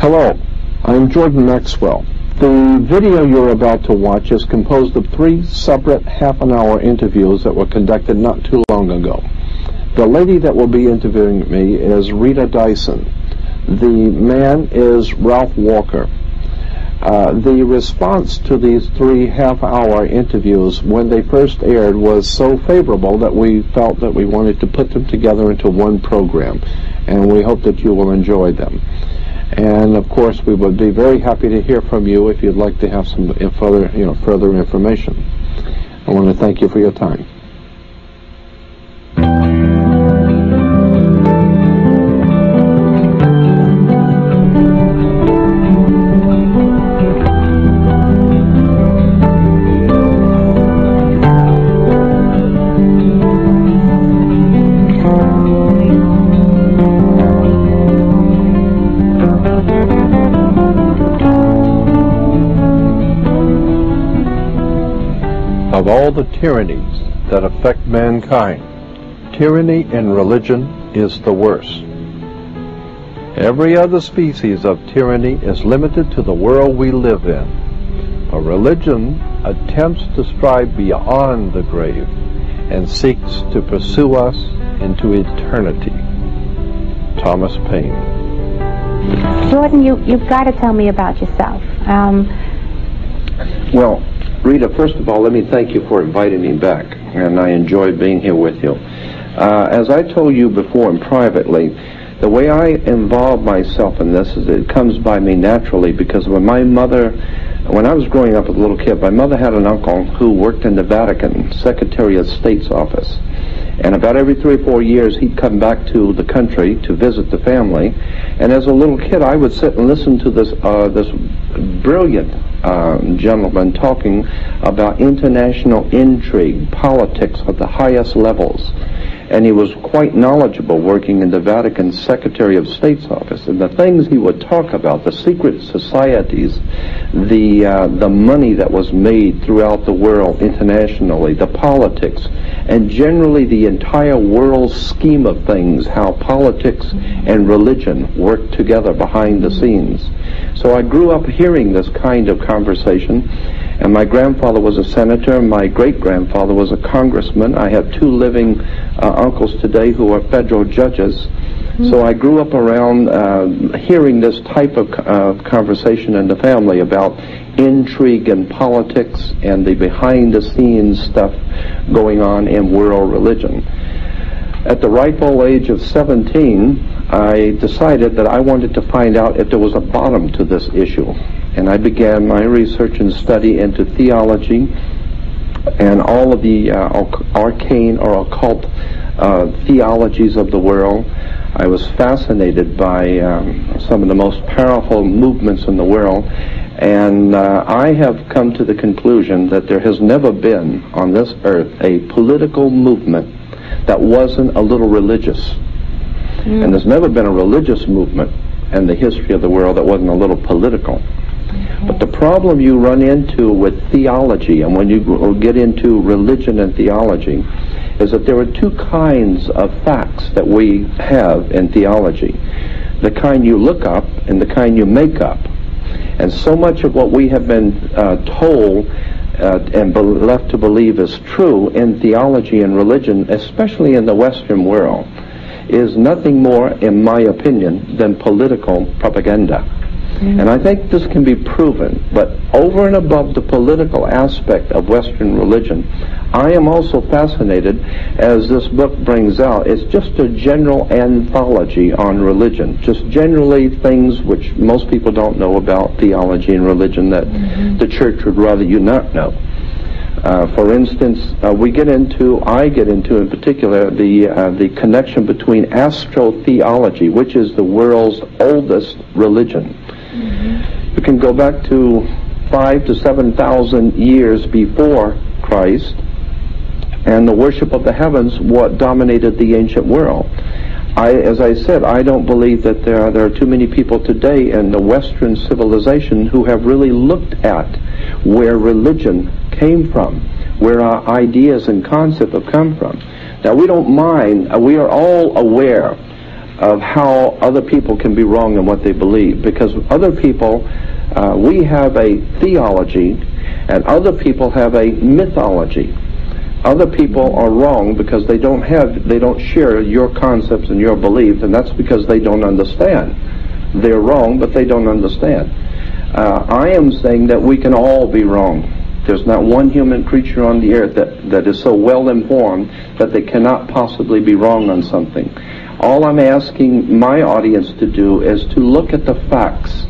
Hello, I'm Jordan Maxwell. The video you're about to watch is composed of 3 separate half-an-hour interviews that were conducted not too long ago. The lady that will be interviewing me is Rita Dyson. The man is Ralph Walker. The response to these 3 half-hour interviews when they first aired was so favorable that we felt that we wanted to put them together into one program, and we hope that you will enjoy them. And of course, we would be very happy to hear from you if you'd like to have some further information. I want to thank you for your time. Of all the tyrannies that affect mankind, tyranny in religion is the worst. Every other species of tyranny is limited to the world we live in. But religion attempts to strive beyond the grave and seeks to pursue us into eternity. Thomas Paine. Jordan, you've got to tell me about yourself. Well, Rita, first of all, let me thank you for inviting me back, and I enjoyed being here with you. As I told you before and privately, the way I involve myself in this is it comes by me naturally, because when I was growing up as a little kid, my mother had an uncle who worked in the Vatican, Secretary of State's office. And about every 3 or 4 years, he'd come back to the country to visit the family. And as a little kid, I would sit and listen to this brilliant gentleman talking about international intrigue, politics at the highest levels. And he was quite knowledgeable working in the Vatican Secretary of State's office. And the things he would talk about, the secret societies, the money that was made throughout the world internationally, the politics, and generally the entire world scheme of things, how politics and religion work together behind the scenes. So I grew up hearing this kind of conversation. And my grandfather was a senator, my great-grandfather was a congressman. I have 2 living uncles today who are federal judges. So I grew up around hearing this type of conversation in the family about intrigue and politics and the behind-the-scenes stuff going on in world religion. At the ripe old age of 17, I decided that I wanted to find out if there was a bottom to this issue. And I began my research and study into theology and all of the arcane or occult theologies of the world. I was fascinated by some of the most powerful movements in the world. And I have come to the conclusion that there has never been on this earth a political movement that wasn't a little religious. And there's never been a religious movement in the history of the world that wasn't a little political. But the problem you run into with theology, and when you get into religion and theology, is that there are 2 kinds of facts that we have in theology. The kind you look up and the kind you make up. And so much of what we have been told and left to believe is true in theology and religion, especially in the Western world, is nothing more, in my opinion, than political propaganda. And I think this can be proven, but over and above the political aspect of Western religion, I am also fascinated, as this book brings out, it's just a general anthology on religion, just generally things which most people don't know about theology and religion that the church would rather you not know. For instance, I get into in particular the connection between astrotheology, which is the world's oldest religion. You can go back to 5,000 to 7,000 years before Christ, and the worship of the heavens what dominated the ancient world. As I said, I don't believe that there are too many people today in the Western civilization who have really looked at where religion came from, where our ideas and concepts have come from. Now, we don't mind, we are all aware of how other people can be wrong in what they believe, because other people, we have a theology and other people have a mythology. Other people are wrong because they don't share your concepts and your beliefs, and that's because they don't understand. They're wrong, but they don't understand. I am saying that we can all be wrong. There's not one human creature on the earth that is so well informed that they cannot possibly be wrong on something. All I'm asking my audience to do is to look at the facts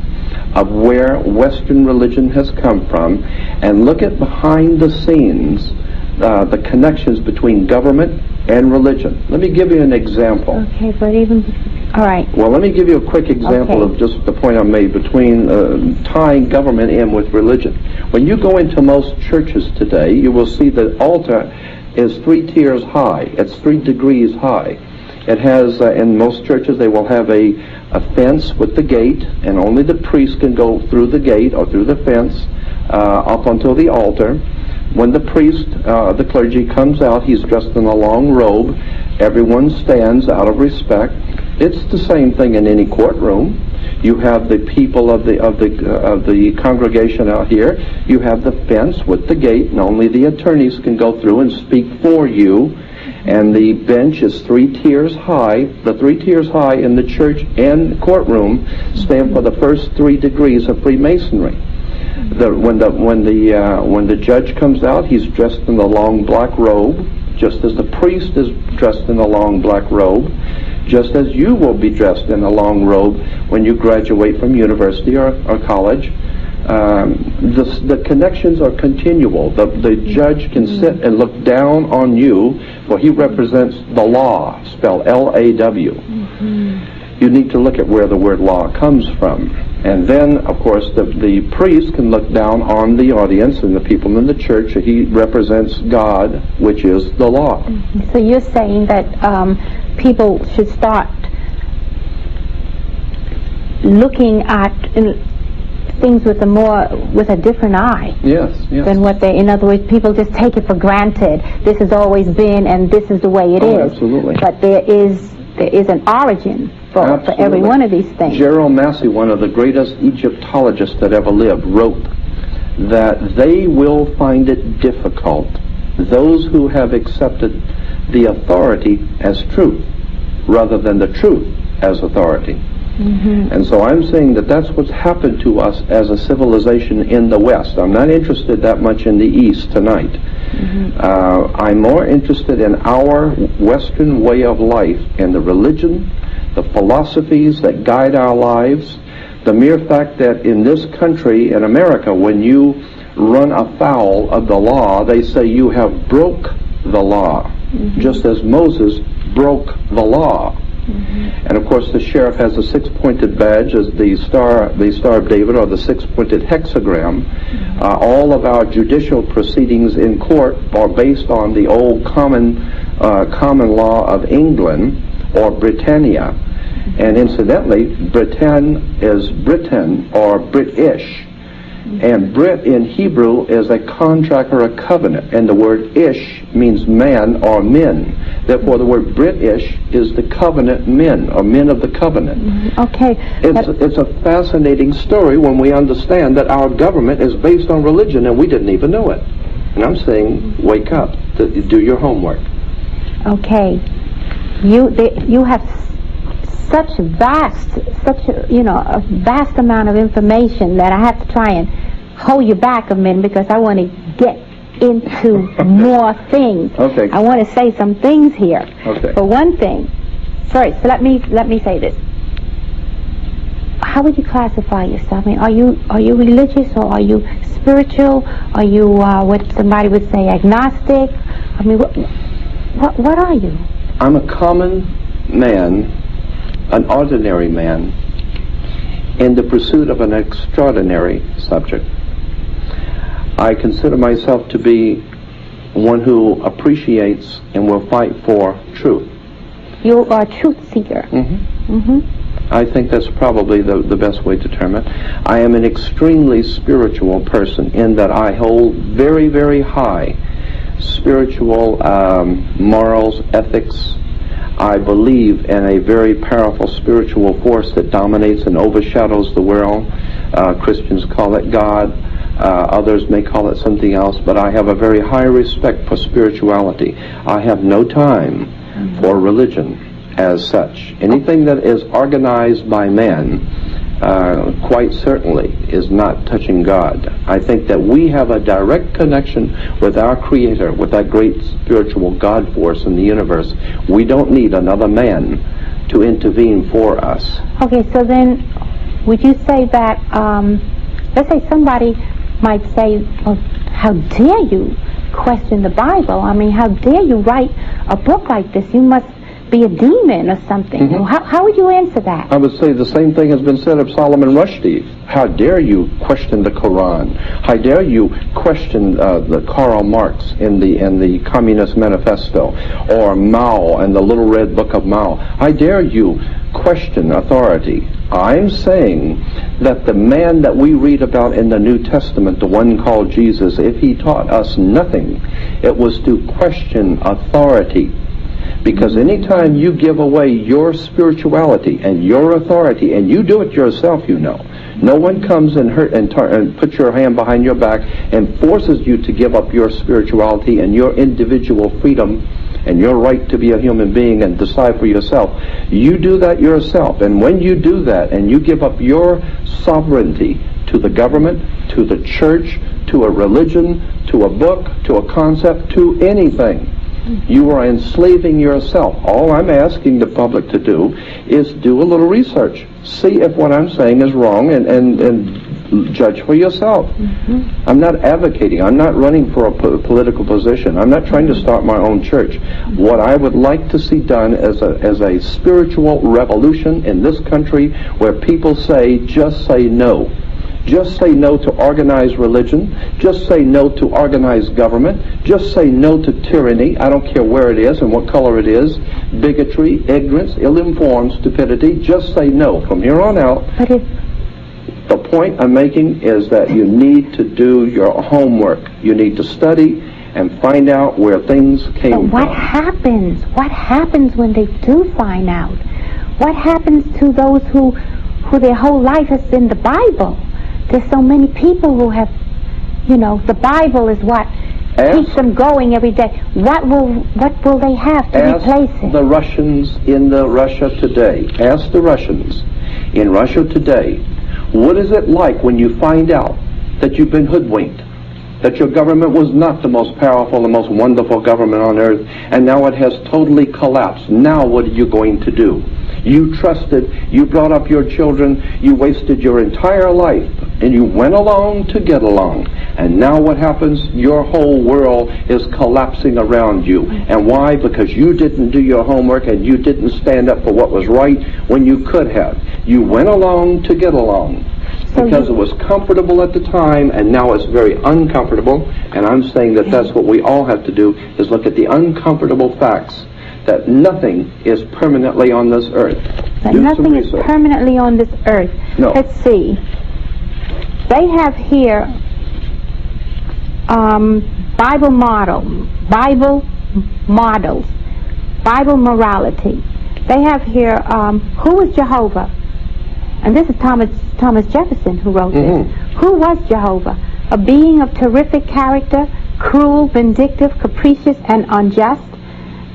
of where Western religion has come from and look at behind the scenes the connections between government and religion. Let me give you an example. Okay, but even... All right. Well, let me give you a quick example of just the point I made between tying government in with religion. When you go into most churches today, you will see the altar is 3 tiers high. It's 3 degrees high. It has, in most churches, they will have a fence with the gate, and only the priest can go through the gate or through the fence up until the altar. When the priest, the clergy, comes out, he's dressed in a long robe. Everyone stands out of respect. It's the same thing in any courtroom. You have the people of the congregation out here. You have the fence with the gate, and only the attorneys can go through and speak for you. And the bench is 3 tiers high. The 3 tiers high in the church and courtroom stand for the first 3 degrees of Freemasonry. When the judge comes out, he's dressed in the long black robe, just as the priest is dressed in a long black robe, just as you will be dressed in a long robe when you graduate from university or college. The connections are continual. The judge can sit and look down on you, for he represents the law, spelled L-A-W. You need to look at where the word law comes from. And then, of course, the priest can look down on the audience and the people in the church. He represents God, which is the law. So you're saying that people should start looking at things with a different eye. Yes. Than what they, in other words, people just take it for granted. This has always been, and this is the way it is. Absolutely. But there is an origin for every one of these things. Gerald Massey, one of the greatest Egyptologists that ever lived, wrote that they will find it difficult, those who have accepted the authority as truth rather than the truth as authority. And so I'm saying that that's what's happened to us as a civilization in the West. I'm not interested that much in the East tonight. I'm more interested in our Western way of life and the religion, the philosophies that guide our lives. The mere fact that in this country, in America, when you run afoul of the law, they say you have broke the law, just as Moses broke the law. And of course the sheriff has a 6-pointed badge as the Star of David, or the 6-pointed hexagram. All of our judicial proceedings in court are based on the old common law of England, or Britannia. And incidentally, Britain is Britain or British. And Brit in Hebrew is a contract or a covenant, and the word ish means man or men. Therefore, the word British is the covenant men, or men of the covenant. Okay. It's a fascinating story when we understand that our government is based on religion, and we didn't even know it. And I'm saying, wake up, do your homework. Okay. You have such a vast amount of information that I have to try and hold you back a minute, because I want to get into more things. Okay. I want to say some things here. Okay. For one thing, first, let me say this. How would you classify yourself? I mean, are you religious, or are you spiritual? Are you what somebody would say agnostic? I mean, what are you? I'm a common man, an ordinary man, in the pursuit of an extraordinary subject. I consider myself to be one who appreciates and will fight for truth. You are a truth seeker. I think that's probably the best way to term it. I am an extremely spiritual person in that I hold very, very high spiritual morals, ethics. I believe in a very powerful spiritual force that dominates and overshadows the world. Christians call it God. Others may call it something else, but I have a very high respect for spirituality. I have no time for religion as such. Anything that is organized by man, quite certainly, is not touching God. I think that we have a direct connection with our Creator, with that great spiritual God force in the universe. We don't need another man to intervene for us. Okay, so then, would you say that, let's say somebody might say, oh, how dare you question the Bible? I mean, how dare you write a book like this? You must be a demon or something. How would you answer that? I would say the same thing has been said of Solomon Rushdie. How dare you question the Quran? How dare you question the Karl Marx in the Communist Manifesto, or Mao and the Little Red Book of Mao? How dare you question authority? I'm saying that the man that we read about in the New Testament, the one called Jesus, if he taught us nothing, it was to question authority. Because anytime you give away your spirituality and your authority, and you do it yourself, you know, no one comes and puts your hand behind your back and forces you to give up your spirituality and your individual freedom and your right to be a human being and decide for yourself. You do that yourself, and when you do that and you give up your sovereignty to the government, to the church, to a religion, to a book, to a concept, to anything, you are enslaving yourself. All I'm asking the public to do is do a little research. See if what I'm saying is wrong, and judge for yourself. I'm not advocating. I'm not running for a political position. I'm not trying to start my own church. What I would like to see done as a spiritual revolution in this country, where people say, just say no. Just say no to organized religion. Just say no to organized government. Just say no to tyranny. I don't care where it is and what color it is. Bigotry, ignorance, ill-informed stupidity. Just say no. From here on out, the point I'm making is that you need to do your homework. You need to study and find out where things came from. What happens? What happens when they do find out? What happens to those who their whole life has been the Bible? There's so many people who have, you know, the Bible is what keeps them going every day. What will they have to replace it? Ask the Russians in Russia today. Ask the Russians in Russia today, what is it like when you find out that you've been hoodwinked, that your government was not the most powerful, the most wonderful government on earth, and now it has totally collapsed? Now what are you going to do? You trusted, you brought up your children, you wasted your entire life, and you went along to get along. And now what happens? Your whole world is collapsing around you. And why? Because you didn't do your homework and you didn't stand up for what was right when you could have. You went along to get along. Because it was comfortable at the time, and now it's very uncomfortable. And I'm saying that that's what we all have to do, is look at the uncomfortable facts, that nothing is permanently on this earth. That nothing is permanently on this earth. No. Let's see. They have here Bible models, Bible morality. They have here who is Jehovah? And this is Thomas Jefferson who wrote this. Who was Jehovah? A being of terrific character, cruel, vindictive, capricious, and unjust.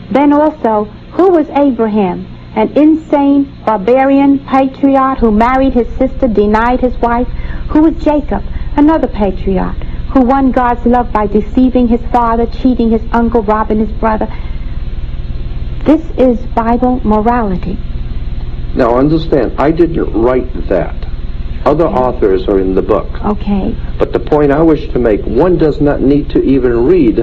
Then also, who was Abraham? An insane, barbarian patriot who married his sister, denied his wife. Who was Jacob? Another patriot who won God's love by deceiving his father, cheating his uncle, robbing his brother. This is Bible morality. Now understand, I didn't write that. Other authors are in the book. Okay. But the point I wish to make, one does not need to even read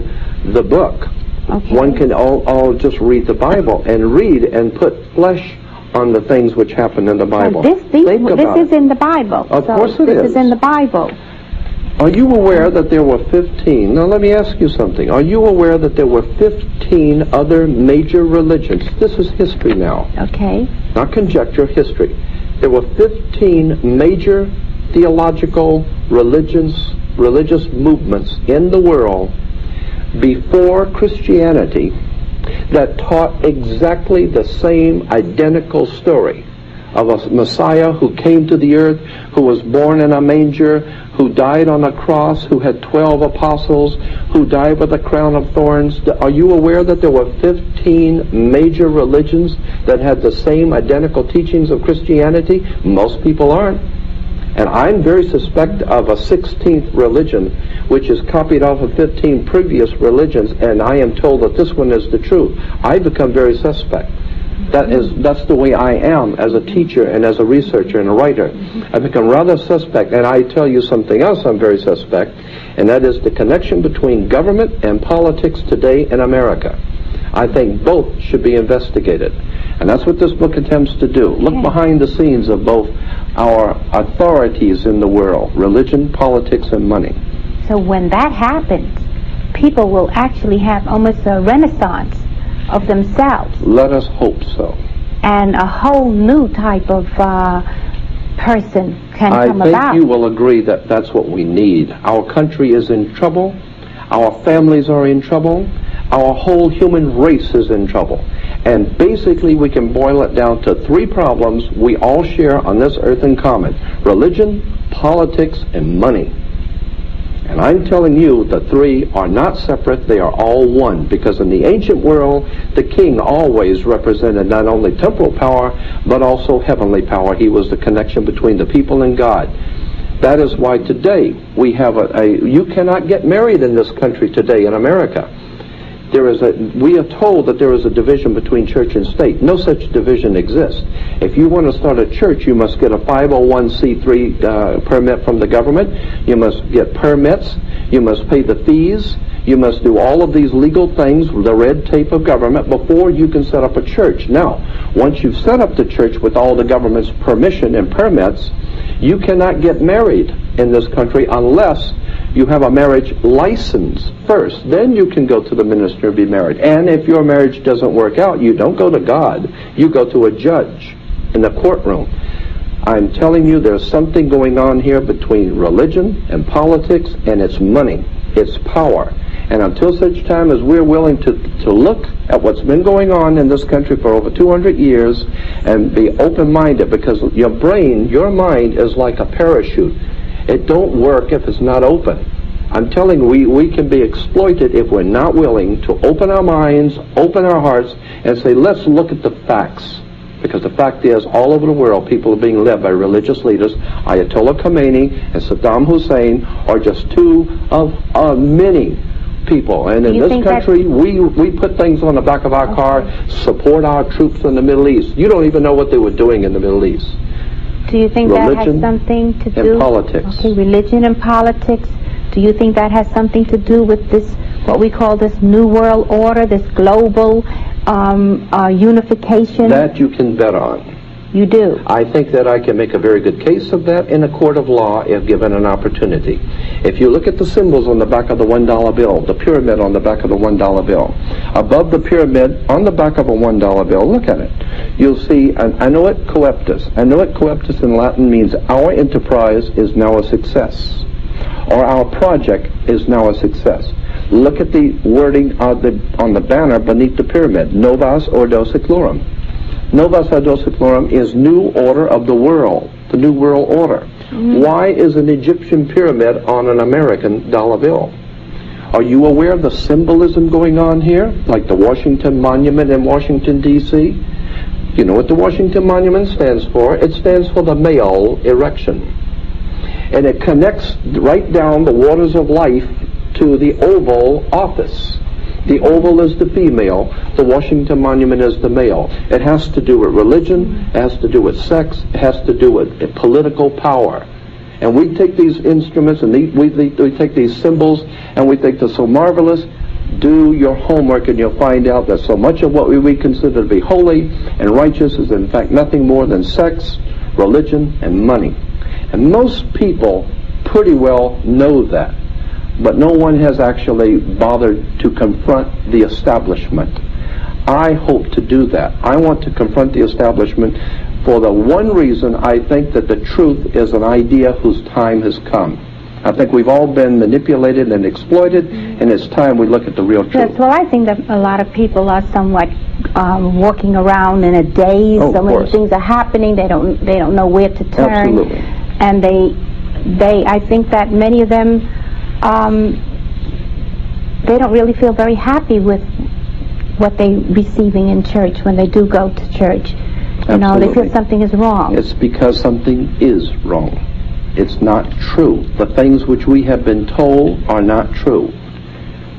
the book. Okay. One can all just read the Bible and read and put flesh on the things which happen in the Bible. This is in the Bible. Of course it is. This is in the Bible. Are you aware that there were 15? Now let me ask you something. Are you aware that there were 15 other major religions? This is history now. Okay. Not conjecture, history. There were 15 major theological religious movements in the world before Christianity that taught exactly the same identical story of a Messiah who came to the earth, who was born in a manger, who died on a cross, who had 12 apostles, who died with a crown of thorns. Are you aware that there were 15 major religions that had the same identical teachings of Christianity? Most people aren't. And I'm very suspect of a 16th religion, which is copied off of 15 previous religions, and I am told that this one is the truth. I become very suspect. That's the way I am as a teacher and as a researcher and a writer. I become rather suspect, and I tell you something else I'm very suspect, and that is the connection between government and politics today in America. I think both should be investigated. And that's what this book attempts to do. Look behind the scenes of both our authorities in the world, religion, politics, and money. So when that happens, people will actually have almost a renaissance of themselves. Let us hope so. And a whole new type of person can come about. I think you will agree that that's what we need. Our country is in trouble. Our families are in trouble. Our whole human race is in trouble. And basically we can boil it down to three problems we all share on this earth in common: religion, politics, and money. And I'm telling you, the three are not separate, they are all one. Because in the ancient world, the king always represented not only temporal power, but also heavenly power. He was the connection between the people and God. That is why today we have you cannot get married in this country today in America. We are told that there is a division between church and state. No such division exists. If you want to start a church, you must get a 501c3 permit from the government. You must get permits. You must pay the fees. You must do all of these legal things, the red tape of government, before you can set up a church. Now, once you've set up the church with all the government's permission and permits, you cannot get married in this country unless you have a marriage license first. Then you can go to the minister and be married. And if your marriage doesn't work out, you don't go to God. You go to a judge in the courtroom. I'm telling you, there's something going on here between religion and politics, and it's money. It's power. And until such time as we're willing to look at what's been going on in this country for over 200 years and be open-minded, because your brain, your mind is like a parachute. It don't work if it's not open. I'm telling you, we can be exploited if we're not willing to open our minds, open our hearts, and say, let's look at the facts. Because the fact is, all over the world, people are being led by religious leaders. Ayatollah Khomeini and Saddam Hussein are just two of many people. And in this country, we put things on the back of our car, support our troops in the Middle East. You don't even know what they were doing in the Middle East. Do you think that has something to do? And politics. Okay, religion and politics. Do you think that has something to do with this, what we call this New World Order, this global unification? That you can bet on. You do? I think that I can make a very good case of that in a court of law if given an opportunity. If you look at the symbols on the back of the $1 bill, the pyramid on the back of the $1 bill, above the pyramid on the back of a $1 bill, look at it. You'll see an annuit coeptus. Annuit coeptus in Latin means our enterprise is now a success, or our project is now a success. Look at the wording on the banner beneath the pyramid, Novus Ordo Seclorum. Novus Ordo Seclorum is new order of the world, the new world order. Mm-hmm. Why is an Egyptian pyramid on an American dollar bill? Are you aware of the symbolism going on here? Like the Washington Monument in Washington, D.C.? You know what the Washington Monument stands for? It stands for the male erection. And it connects right down the waters of life to the Oval Office. The Oval is the female, the Washington Monument is the male. It has to do with religion, it has to do with sex, it has to do with political power. And we take these instruments and we take these symbols and we think they're so marvelous. Do your homework and you'll find out that so much of what we consider to be holy and righteous is in fact nothing more than sex, religion, and money. And most people pretty well know that. But no one has actually bothered to confront the establishment. I hope to do that. I want to confront the establishment for the one reason I think that the truth is an idea whose time has come. I think we've all been manipulated and exploited, and it's time we look at the real truth. Yes, well, I think that a lot of people are somewhat walking around in a daze. Oh, so many course. things are happening. They don't know where to turn. Absolutely. And I think that many of them, they don't really feel very happy with what they're receiving in church when they do go to church. You know, they feel something is wrong. It's because something is wrong. It's not true. The things which we have been told are not true.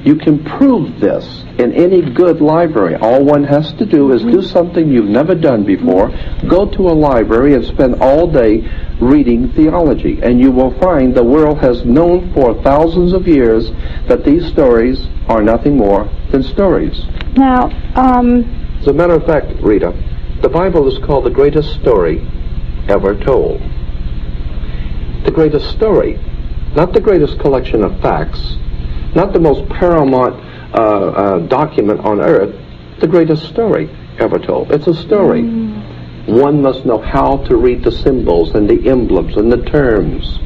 You can prove this in any good library. All one has to do is do something you've never done before. Go to a library and spend all day reading theology, and you will find the world has known for thousands of years that these stories are nothing more than stories. Now, as a matter of fact, Rita, the Bible is called the greatest story ever told. The greatest story, not the greatest collection of facts, not the most paramount document on earth, the greatest story ever told. It's a story. One must know how to read the symbols and the emblems and the terms.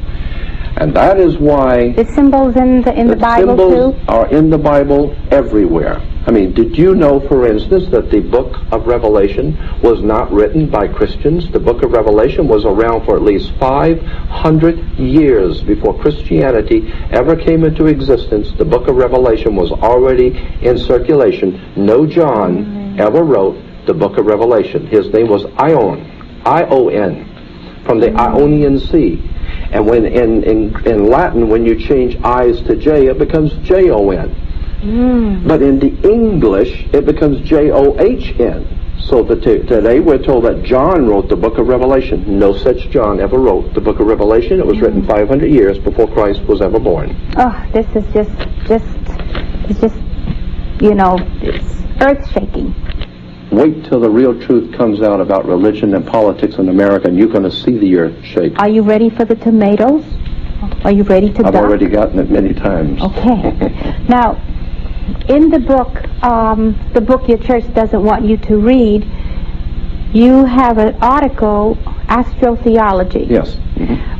And that is why the symbols in the Bible symbols too? are in the Bible everywhere. I mean, did you know, for instance, that the book of Revelation was not written by Christians? The book of Revelation was around for at least 500 years before Christianity ever came into existence. The book of Revelation was already in circulation. No John ever wrote the book of Revelation. His name was Ion, I-O-N, from the Ionian Sea. And when in Latin, when you change I's to J, it becomes J-O-N. But in the English, it becomes J-O-H-N. So today we're told that John wrote the book of Revelation. No such John ever wrote the book of Revelation. It was written 500 years before Christ was ever born. Oh, this is it's just, you know, it's earth-shaking. Wait till the real truth comes out about religion and politics in America, and you're going to see the earth shake. Are you ready for the tomatoes? Are you ready to I've duck? already gotten it many times. Okay. Now, in the book your church doesn't want you to read, you have an article, Astrotheology. Yes.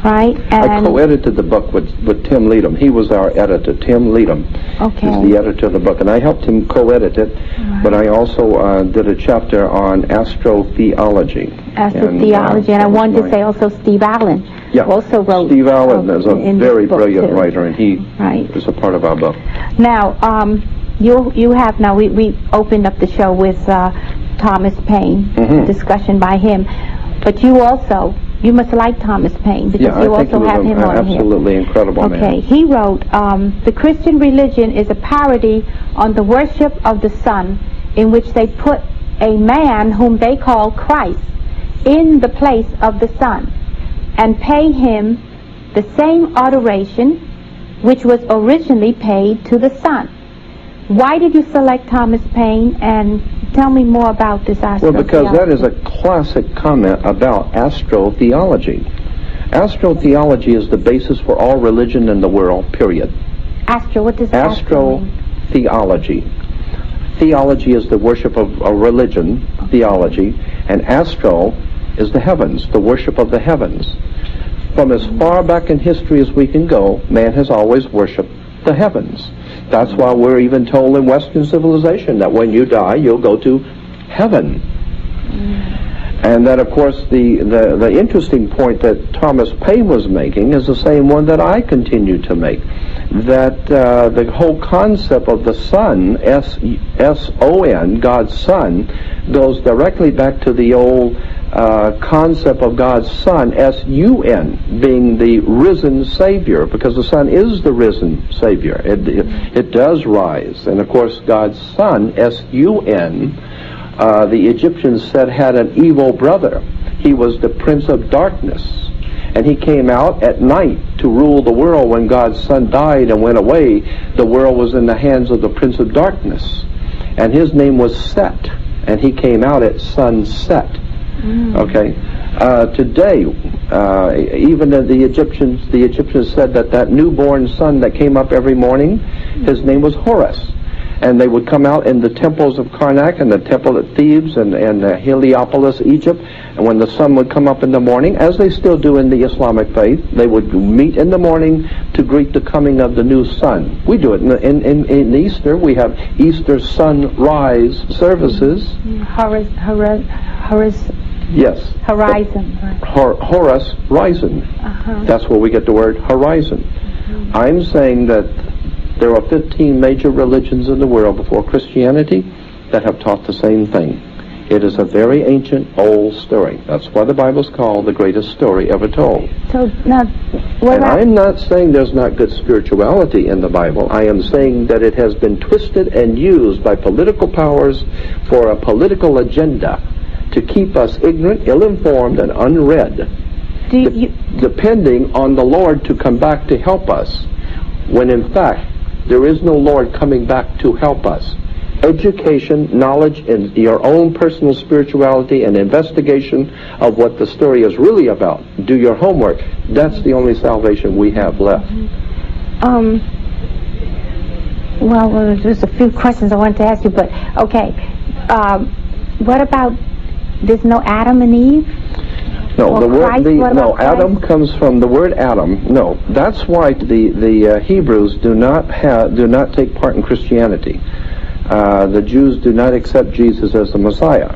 Right? And I co-edited the book with Tim Leadham. He was our editor, Tim Leadham. Okay. He's the editor of the book, and I helped him co-edit it. Right. But I also did a chapter on astrotheology. Astrotheology, and I wanted to say also Steve Allen. Yeah. Also wrote. Steve Allen is a very brilliant writer, and he is a part of our book. Now, you have now. We opened up the show with Thomas Paine, discussion by him, but you also. You must like Thomas Paine, because you also have him on here. Absolutely incredible man. Okay, he wrote, the Christian religion is a parody on the worship of the sun, in which they put a man whom they call Christ in the place of the sun, and pay him the same adoration which was originally paid to the sun. Why did you select Thomas Paine, and tell me more about this astrotheology? Well, because that is a classic comment about astrotheology. Astrotheology is the basis for all religion in the world, period. What does astro mean? Astrotheology. Theology is the worship of a religion, theology, and astro is the heavens, the worship of the heavens. From as far back in history as we can go, man has always worshipped the heavens. That's why we're even told in Western civilization that when you die, you'll go to heaven. And that, of course, the interesting point that Thomas Paine was making is the same one that I continue to make. That the whole concept of the Son, S-O-N, God's Son, goes directly back to the old concept of God's Son, S-U-N, being the risen Savior, because the Son is the risen Savior. It does rise. And of course, God's Son, S-U-N, the Egyptians said had an evil brother. He was the Prince of Darkness. And he came out at night to rule the world. When God's Son died and went away, the world was in the hands of the Prince of Darkness. And his name was Set. And he came out at sunset. Okay. Today, even the Egyptians said that newborn son that came up every morning, his name was Horus. And they would come out in the temples of Karnak and the temple at Thebes and Heliopolis, Egypt. And when the sun would come up in the morning, as they still do in the Islamic faith, they would meet in the morning to greet the coming of the new sun. We do it in Easter. We have Easter sunrise services. Yes. Horizon. Horus Horizon. That's where we get the word horizon. I'm saying that there are 15 major religions in the world before Christianity that have taught the same thing. It is a very ancient, old story. That's why the Bible's called the greatest story ever told. So now, and I'm not saying there's not good spirituality in the Bible. I am saying that it has been twisted and used by political powers for a political agenda to keep us ignorant, ill-informed, and unread, depending on the Lord to come back to help us, when in fact there is no Lord coming back to help us. Education, knowledge, and your own personal spirituality and investigation of what the story is really about. Do your homework. That's the only salvation we have left. Well, there's a few questions I wanted to ask you, but okay. What about there's no Adam and Eve? No, or the word Christ? Adam comes from the word Adam. No, that's why the Hebrews do not take part in Christianity. The Jews do not accept Jesus as the Messiah,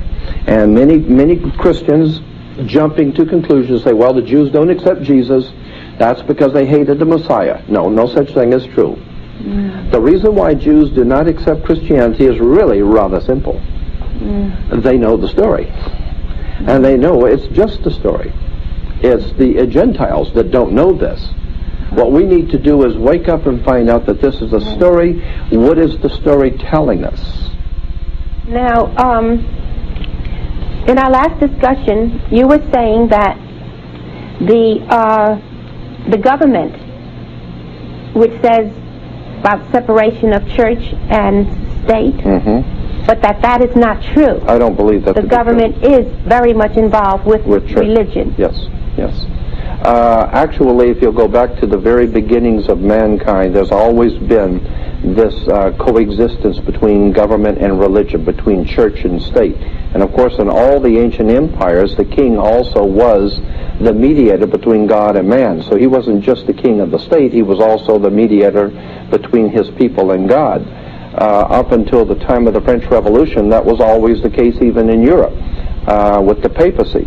and many Christians jumping to conclusions say, well, the Jews don't accept Jesus. That's because they hated the Messiah. No, no such thing is true. The reason why Jews do not accept Christianity is really rather simple. They know the story, and they know it's just a story. It's the Gentiles that don't know this. What we need to do is wake up and find out that this is a story. What is the story telling us? Now, in our last discussion, you were saying that the government, which says about separation of church and state, but that is not true. I don't believe that. The government is very much involved with religion. Yes, yes. Actually, if you'll go back to the very beginnings of mankind, there's always been this coexistence between government and religion, between church and state. And of course, in all the ancient empires, the king also was the mediator between God and man. So he wasn't just the king of the state, he was also the mediator between his people and God. Up until the time of the French Revolution, that was always the case even in Europe with the papacy.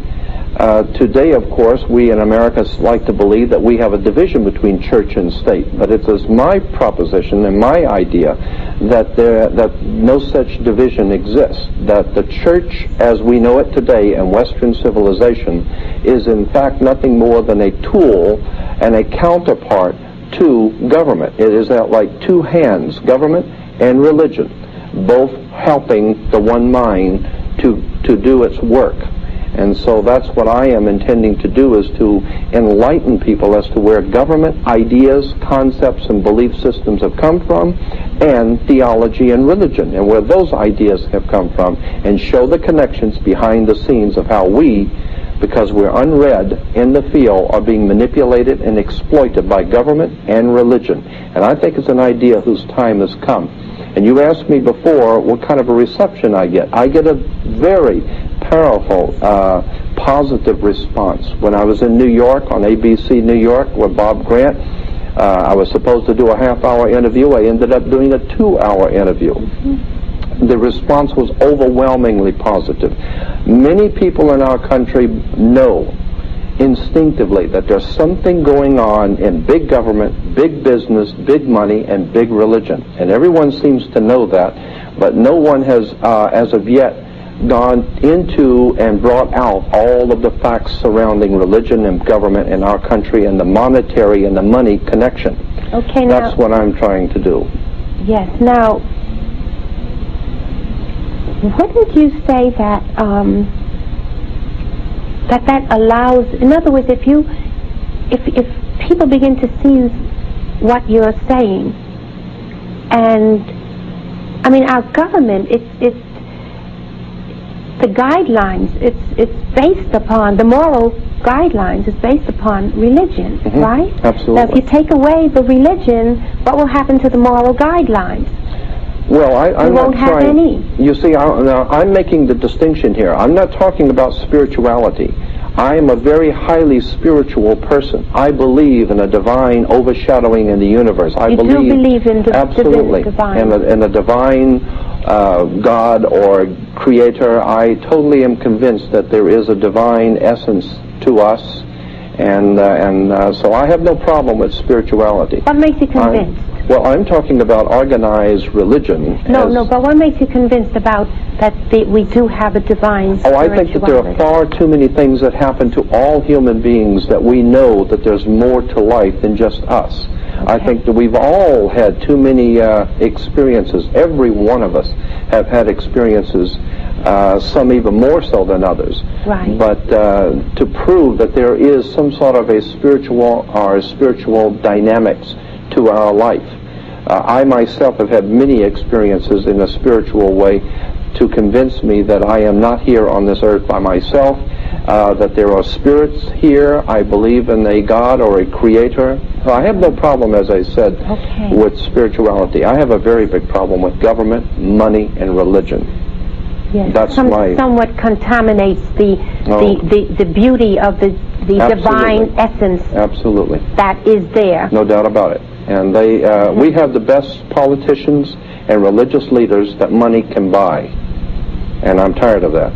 Today, of course, we in America like to believe that we have a division between church and state, but it is my proposition and my idea that no such division exists, that the church as we know it today in Western civilization is in fact nothing more than a tool and a counterpart to government. It is like two hands, government and religion, both helping the one mind to do its work. And so that's what I am intending to do, is to enlighten people as to where government ideas, concepts, and belief systems have come from, and theology and religion, and where those ideas have come from, and show the connections behind the scenes of how we, because we're unread in the field, are being manipulated and exploited by government and religion. And I think it's an idea whose time has come. And you asked me before what kind of a reception I get. I get a very powerful, positive response. When I was in New York, on ABC New York, with Bob Grant, I was supposed to do a half-hour interview. I ended up doing a 2-hour interview. The response was overwhelmingly positive. Many people in our country know instinctively that there's something going on in big government, big business, big money, and big religion. And everyone seems to know that, but no one has, as of yet, gone into and brought out all of the facts surrounding religion and government in our country and the monetary and the money connection. Okay, now... That's what I'm trying to do. Yes, now... Wouldn't you say that that allows, in other words, if people begin to see what you're saying, and I mean our government, it's the guidelines, it's based upon the moral guidelines, it's based upon religion, right? Absolutely. Now if you take away the religion, what will happen to the moral guidelines? Well, I'm won't not have trying. any. You see, I'm making the distinction here. I'm not talking about spirituality. I am a very highly spiritual person. I believe in a divine overshadowing in the universe. I You do believe in the absolutely divine. in a divine God or creator. I totally am convinced that there is a divine essence to us, and so I have no problem with spirituality. What makes you convinced? Well, I'm talking about organized religion. No, but what makes you convinced about that we do have a divine spirituality? Oh, I think that there are far too many things that happen to all human beings that we know that there's more to life than just us. Okay. I think that we've all had too many experiences. Every one of us have had experiences, some even more so than others. Right. But to prove that there is some sort of a spiritual dynamics to our life. I myself have had many experiences in a spiritual way to convince me that I am not here on this earth by myself, that there are spirits here. I believe in a God or a creator. I have no problem, as I said, with spirituality. I have a very big problem with government, money, and religion. Yes, that's somewhat contaminates the beauty of the divine essence. Absolutely. That is there. No doubt about it. And we have the best politicians and religious leaders that money can buy, and I'm tired of that.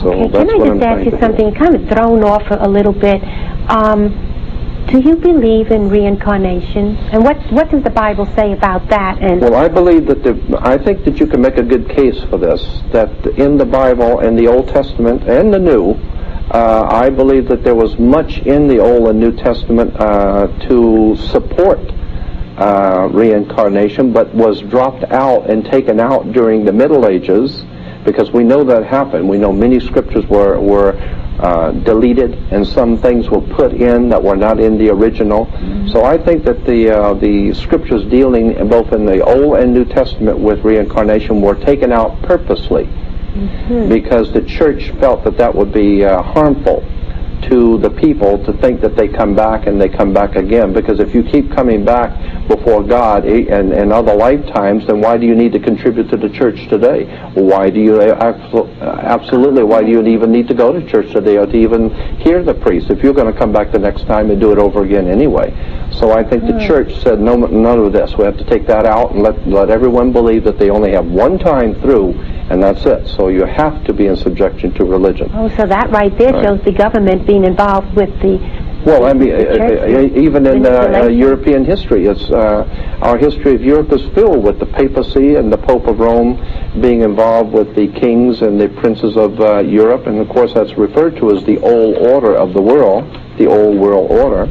So okay, that's can what I just ask you something? Do. Kind of thrown off a little bit. Do you believe in reincarnation? And what does the Bible say about that? And well, I believe that I think that you can make a good case for this. That in the Bible, in the Old Testament and the New, I believe that there was much in the Old and New Testament to support reincarnation, but was dropped out and taken out during the Middle Ages, because we know that happened. We know many scriptures were deleted, and some things were put in that were not in the original. Mm-hmm. So I think that the scriptures dealing both in the Old and New Testament with reincarnation were taken out purposely, because the church felt that that would be harmful to the people to think that they come back and they come back again. Because if you keep coming back before God in other lifetimes, then why do you need to contribute to the church today? Why do you absolutely? Why do you even need to go to church today or to even hear the priest if you're going to come back the next time and do it over again anyway? So I think the church said no, none of this. We have to take that out and let everyone believe that they only have one time through, and that's it. So you have to be in subjection to religion. Oh, so that right there shows the government being involved with the... Well, I mean, even in European history, our history of Europe is filled with the papacy and the Pope of Rome being involved with the kings and the princes of Europe, and of course that's referred to as the old order of the world, the old world order.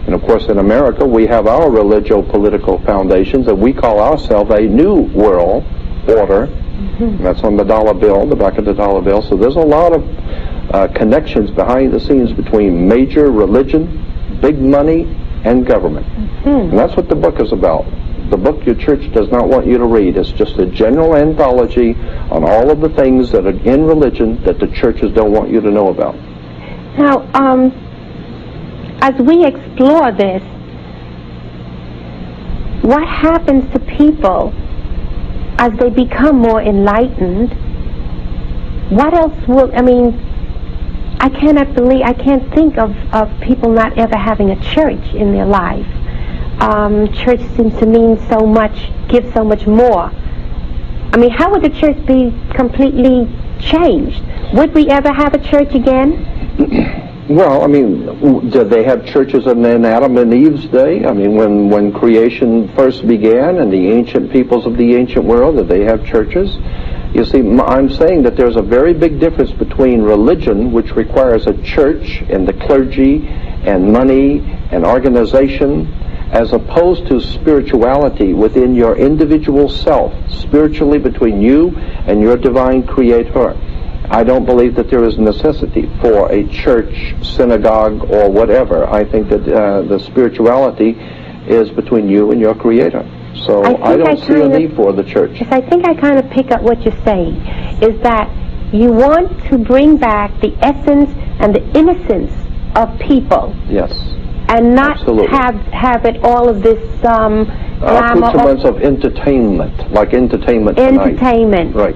And of course in America we have our religio-political foundations, and we call ourselves a new world order. And that's on the dollar bill, the back of the dollar bill. So there's a lot of connections behind the scenes between major religion, big money, and government. And that's what the book is about. The book your church does not want you to read. It's just a general anthology on all of the things that are in religion that the churches don't want you to know about. Now, as we explore this, what happens to people as they become more enlightened? What else will, I mean, I can't think of people not ever having a church in their life. Church seems to mean so much, give so much more. I mean, how would the church be completely changed? Would we ever have a church again? Well, I mean, did they have churches in Adam and Eve's day? I mean, when creation first began and the ancient peoples of the ancient world, did they have churches? You see, I'm saying that there's a very big difference between religion, which requires a church and the clergy and money and organization, as opposed to spirituality within your individual self, spiritually between you and your divine creator. I don't believe that there is necessity for a church, synagogue, or whatever. I think that the spirituality is between you and your creator. So I don't see a need for the church. Yes, I think I kind of pick up what you're saying, is that you want to bring back the essence and the innocence of people. Yes. And not have it all of this accoutrements of entertainment, like entertainment tonight. Entertainment. Right.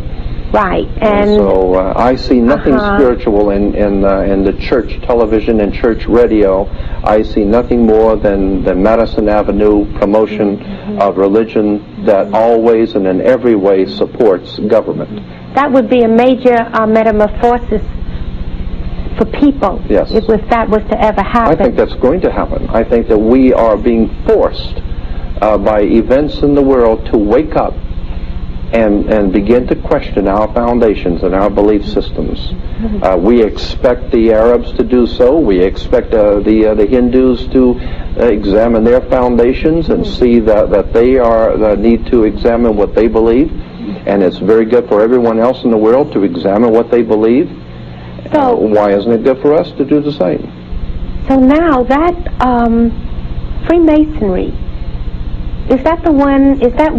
Right, and so I see nothing spiritual in the church television and church radio. I see nothing more than the Madison Avenue promotion of religion that always and in every way supports government. That would be a major metamorphosis for people, yes, if that was to ever happen. I think that's going to happen. I think that we are being forced by events in the world to wake up and begin to question our foundations and our belief systems. We expect the Arabs to do so. We expect the Hindus to examine their foundations and see that they need to examine what they believe. And it's very good for everyone else in the world to examine what they believe. So why isn't it good for us to do the same? So now that Freemasonry, is that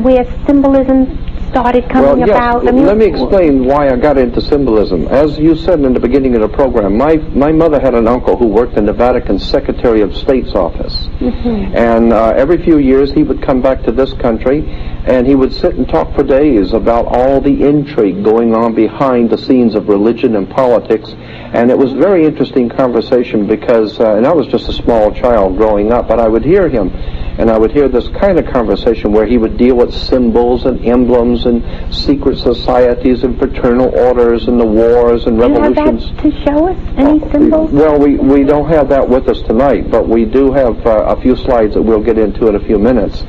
where symbolism started coming about? I mean, let me explain why I got into symbolism. As you said in the beginning of the program, my mother had an uncle who worked in the Vatican Secretary of State's office. And every few years he would come back to this country and he would sit and talk for days about all the intrigue going on behind the scenes of religion and politics. And it was a very interesting conversation because, and I was just a small child growing up, but I would hear him, and I would hear this kind of conversation where he would deal with symbols and emblems and secret societies and fraternal orders and the wars and revolutions. Do you have that to show us, any symbols? Well, we don't have that with us tonight, but we do have a few slides that we'll get into in a few minutes,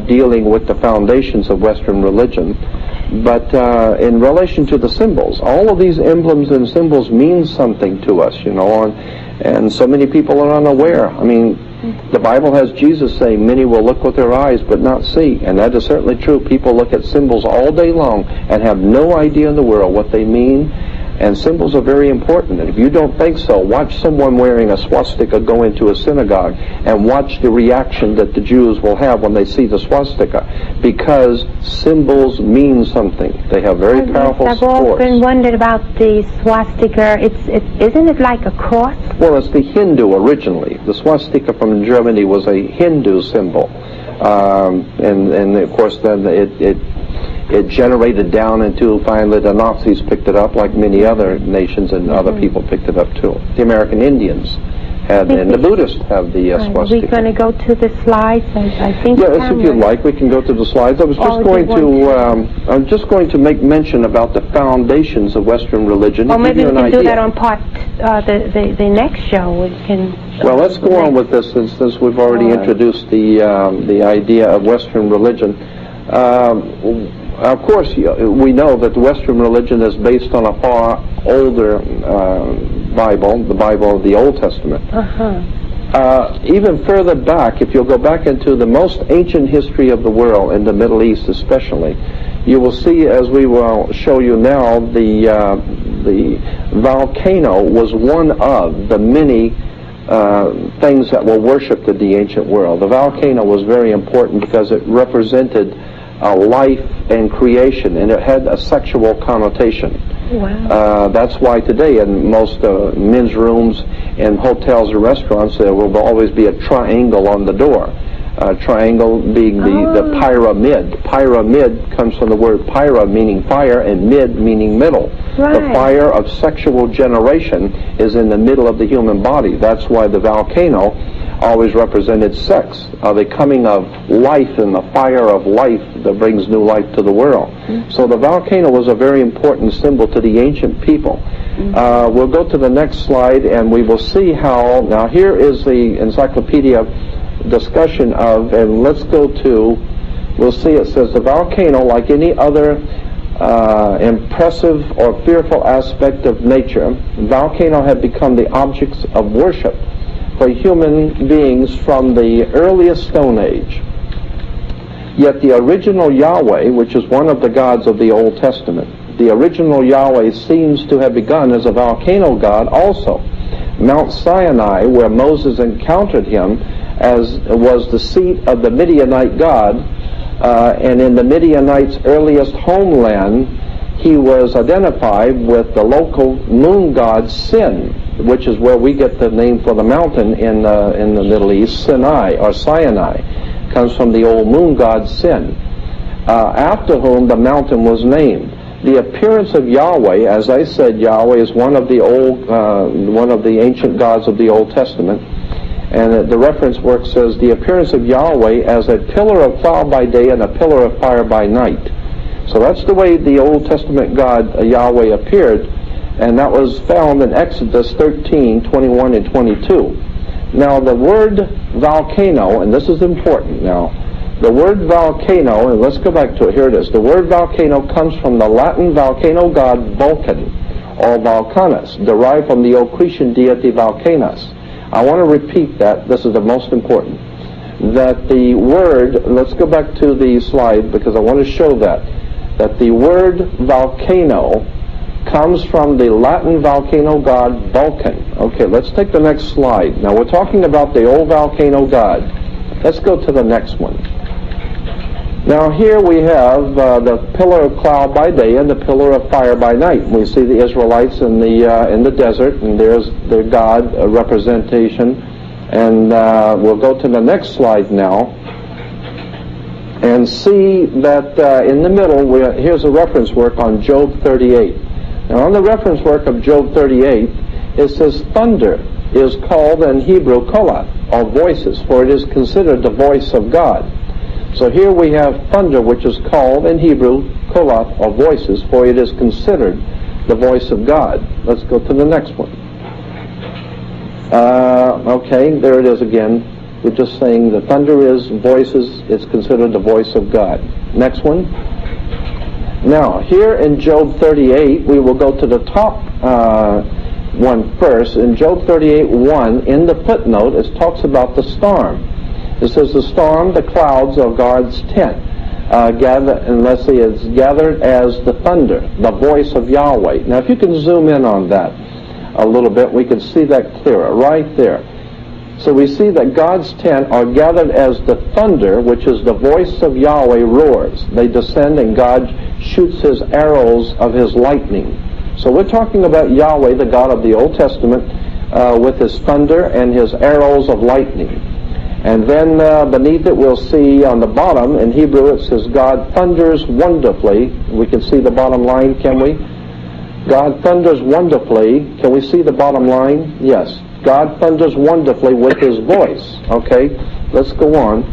dealing with the foundations of Western religion. But in relation to the symbols, all of these emblems and symbols mean something to us, you know, and so many people are unaware. I mean, the Bible has Jesus saying, many will look with their eyes but not see, and that is certainly true. People look at symbols all day long and have no idea in the world what they mean. And symbols are very important. And if you don't think so, watch someone wearing a swastika go into a synagogue and watch the reaction that the Jews will have when they see the swastika, because symbols mean something. They have very powerful I've force. often wondered about the swastika. Isn't it like a cross? Well, it's the Hindu originally. The swastika from Germany was a Hindu symbol. And of course then it generated down into, finally the Nazis picked it up, like many other nations, and other people picked it up too. The American Indians had, and the Buddhists have the swastika. Are we going to go to the slides? I think. Yes, if you'd like, we can go to the slides. I was I'm just going to make mention about the foundations of Western religion. Or maybe we can do that on part the next show. We can. Well, let's go on with this since we've already introduced the idea of Western religion. Of course, we know that the Western religion is based on a far older Bible, the Bible of the Old Testament. Even further back, if you'll go back into the most ancient history of the world, in the Middle East especially, you will see, as we will show you now, the volcano was one of the many things that were worshipped in the ancient world. The volcano was very important because it represented life and creation, and it had a sexual connotation. Wow. That's why today in most men's rooms in hotels or restaurants there will always be a triangle on the door. Triangle being the pyramid. Pyramid comes from the word pyra, meaning fire, and mid, meaning middle. Right. The fire of sexual generation is in the middle of the human body. That's why the volcano always represented sex, the coming of life and the fire of life that brings new life to the world. So the volcano was a very important symbol to the ancient people. We'll go to the next slide and we will see how, now here is the encyclopedia discussion of, and let's go to, we'll see it says the volcano, like any other impressive or fearful aspect of nature, volcano had become the objects of worship for human beings from the earliest Stone Age. Yet the original Yahweh, which is one of the gods of the Old Testament, the original Yahweh seems to have begun as a volcano god also. Mount Sinai, where Moses encountered him, as was the seat of the Midianite god, and in the Midianites' earliest homeland, he was identified with the local moon god Sin, which is where we get the name for the mountain in the Middle East, Sinai, or Sinai. Comes from the old moon god Sin, after whom the mountain was named. the appearance of Yahweh, as I said, Yahweh is one of the ancient gods of the Old Testament. And the reference work says, the appearance of Yahweh as a pillar of cloud by day and a pillar of fire by night. So that's the way the Old Testament God, Yahweh, appeared. And that was found in Exodus 13, 21 and 22. Now the word volcano, and this is important now, the word volcano, and let's go back to it, here it is. The word volcano comes from the Latin volcano god Vulcan, or Vulcanus, derived from the old Cretan deity Vulcanus. I want to repeat that, this is the most important, that the word, let's go back to the slide because I want to show that the word volcano comes from the Latin volcano god Vulcan. Okay, let's take the next slide. Now we're talking about the old volcano god. Let's go to the next one. Now here we have the pillar of cloud by day and the pillar of fire by night. We see the Israelites in the desert, and there's their God representation. And we'll go to the next slide now and see that in the middle, here's a reference work on Job 38. Now on the reference work of Job 38, it says thunder is called in Hebrew kolat, or voices, for it is considered the voice of God. So here we have thunder, which is called in Hebrew kolat, or voices, for it is considered the voice of God. Let's go to the next one. Okay, there it is again. We're just saying the thunder is voices, it's considered the voice of God. Next one. Now, here in Job 38, we will go to the top one first. In Job 38:1, in the footnote, it talks about the storm. It says the storm, the clouds of God's tent, unless he is gathered as the thunder, the voice of Yahweh. Now, if you can zoom in on that a little bit, we can see that clearer right there. So we see that God's tent are gathered as the thunder, which is the voice of Yahweh, roars. They descend and God shoots his arrows of his lightning. So we're talking about Yahweh, the God of the Old Testament, with his thunder and his arrows of lightning. And then beneath it we'll see on the bottom, in Hebrew it says, God thunders wonderfully. We can see the bottom line, can we? God thunders wonderfully. Can we see the bottom line? Yes. God thunders wonderfully with his voice. Okay, let's go on.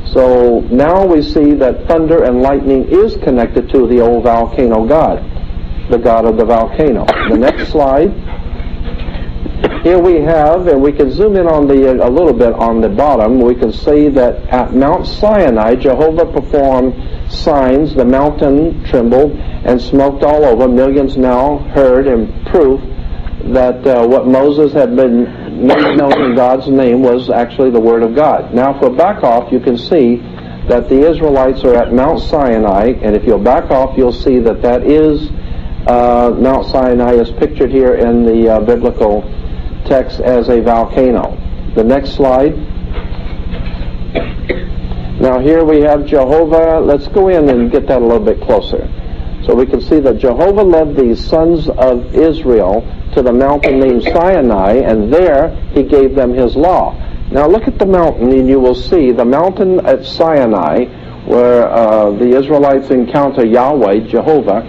So now we see that thunder and lightning is connected to the old volcano god, the god of the volcano. The next slide. Here we have, and we can zoom in on a little bit on the bottom, we can see that at Mount Sinai, Jehovah performed signs. The mountain trembled and smoked all over. Millions now heard in proof that what Moses had been made known in God's name was actually the Word of God. Now, if we'll back off, you can see that the Israelites are at Mount Sinai, and if you'll back off, you'll see that that is Mount Sinai is pictured here in the biblical text as a volcano. The next slide. Now here we have Jehovah. Let's go in and get that a little bit closer. So we can see that Jehovah led the sons of Israel to the mountain named Sinai, and there he gave them his law. Now look at the mountain, and you will see the mountain at Sinai, where the Israelites encounter Yahweh, Jehovah,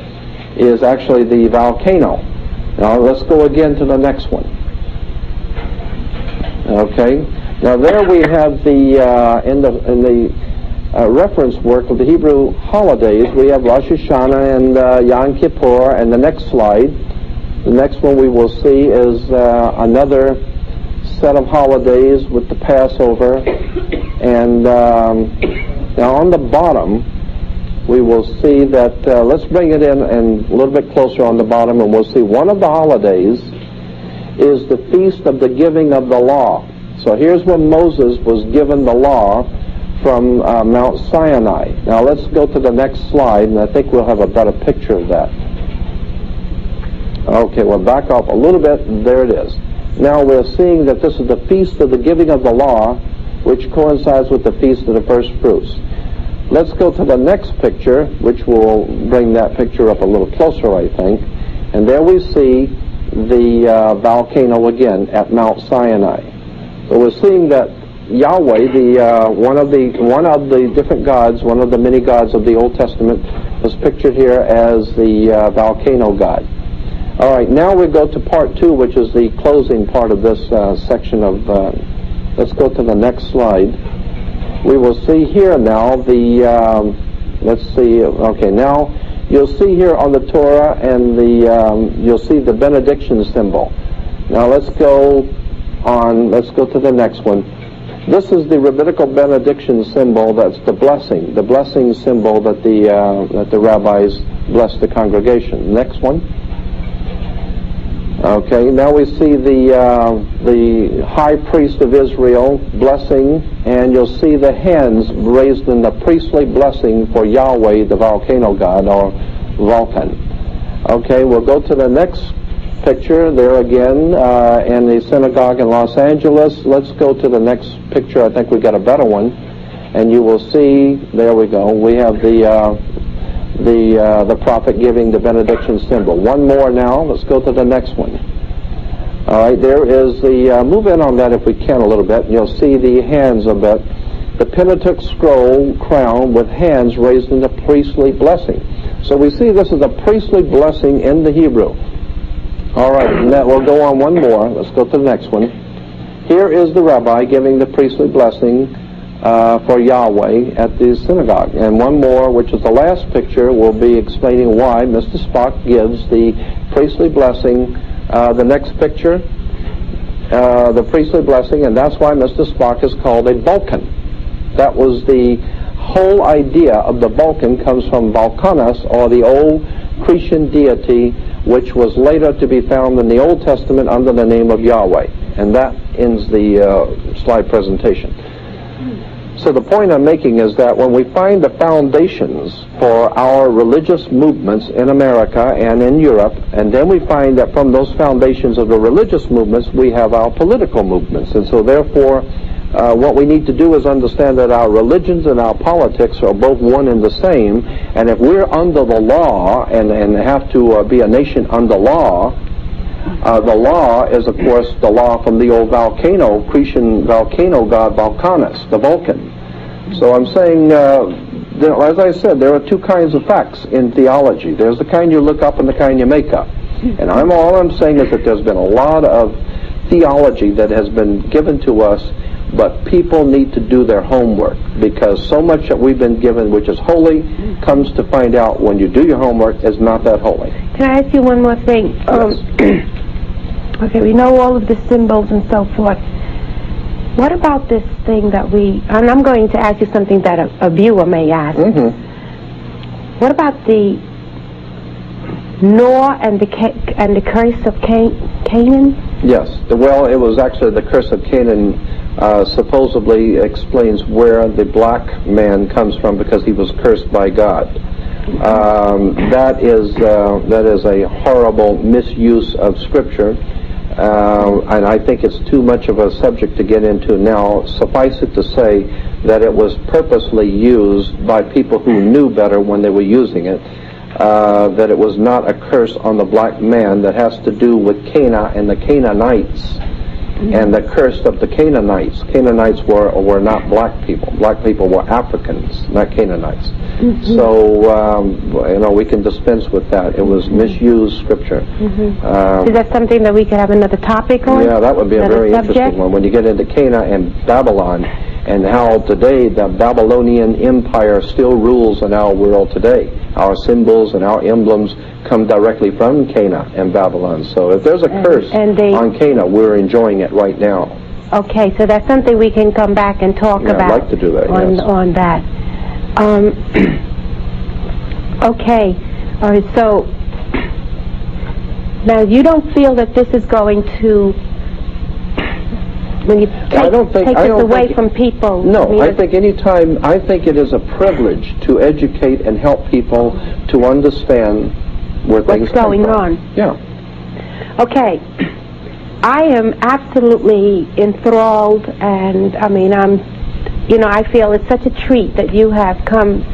is actually the volcano. Now let's go again to the next one. Okay. Now there we have the in the reference work of the Hebrew holidays, we have Rosh Hashanah and Yom Kippur, and the next slide. The next one we will see is another set of holidays with the Passover. And now on the bottom, we will see that, let's bring it in and a little bit closer on the bottom, and we'll see one of the holidays is the Feast of the Giving of the Law. So here's when Moses was given the law from Mount Sinai. Now let's go to the next slide, and I think we'll have a better picture of that. Okay, we'll back up a little bit, and there it is. Now we're seeing that this is the Feast of the Giving of the Law, which coincides with the Feast of the First Fruits. Let's go to the next picture, which will bring that picture up a little closer, I think. And there we see the volcano again at Mount Sinai. So we're seeing that Yahweh, one of the different gods, one of the many gods of the Old Testament, was pictured here as the volcano god. All right, now we go to part 2, which is the closing part of this section of. Let's go to the next slide. We will see here now the. Let's see. Okay, now you'll see here on the Torah, and you'll see the benediction symbol. Now let's go on. Let's go to the next one. This is the rabbinical benediction symbol. That's the blessing symbol that the rabbis bless the congregation. Next one. Okay, now we see the high priest of Israel blessing, and you'll see the hands raised in the priestly blessing for Yahweh, the volcano god, or Vulcan. Okay, we'll go to the next picture there again in the synagogue in Los Angeles. Let's go to the next picture. I think we got a better one, and you will see. There we go. We have the prophet giving the benediction symbol. One more now. Let's go to the next one. All right, there is the, move in on that if we can a little bit, and you'll see the hands of the Pentateuch scroll crown with hands raised in the priestly blessing. So we see this is a priestly blessing in the Hebrew. All right, and that, we'll go on one more. Let's go to the next one. Here is the rabbi giving the priestly blessing for Yahweh at the synagogue. And one more, which is the last picture, will be explaining why Mr. Spock gives the priestly blessing. The next picture, the priestly blessing, and that's why Mr. Spock is called a Vulcan. That was the whole idea of the Vulcan, comes from Vulcanus, or the old Cretan deity, which was later to be found in the Old Testament under the name of Yahweh. And that ends the slide presentation. So the point I'm making is that when we find the foundations for our religious movements in America and in Europe, and then we find that from those foundations of the religious movements we have our political movements. And so therefore what we need to do is understand that our religions and our politics are both one and the same, and if we're under the law and have to be a nation under law, the law is, of course, the law from the old Cretan volcano god Vulcanus, the Vulcan. So I'm saying, as I said, there are two kinds of facts in theology. There's the kind you look up and the kind you make up. And all I'm saying is that there's been a lot of theology that has been given to us, but people need to do their homework, because so much that we've been given, which is holy, comes to find out when you do your homework is not that holy. Can I ask you one more thing? Yes. Okay, we know all of the symbols and so forth. What about this thing that and I'm going to ask you something that a viewer may ask. Mm-hmm. What about the Noah and the curse of Canaan? Yes. Well, it was actually the curse of Canaan. Supposedly explains where the black man comes from, because he was cursed by God. That is a horrible misuse of Scripture, and I think it's too much of a subject to get into now. Suffice it to say that it was purposely used by people who knew better when they were using it, that it was not a curse on the black man that has to do with Canaan and the Canaanites. And the curse of the Canaanites. Canaanites were not black people. Black people were Africans, not Canaanites. Mm-hmm. So, we can dispense with that. It was misused Scripture. Mm-hmm. Is that something that we could have another topic on? Yeah, that would be a very interesting one. When you get into Canaan and Babylon, and how today the Babylonian Empire still rules in our world today. Our symbols and our emblems come directly from Canaan and Babylon. So if there's a curse on Canaan, we're enjoying it right now. Okay, so that's something we can come back and talk about. I'd like to do that, on that. Okay, all right, so now you don't feel that this is going to, when you take this away from people? No, I think it is a privilege to educate and help people to understand where things come from. What's going on. Yeah. Okay. I am absolutely enthralled, and I feel it's such a treat that you have come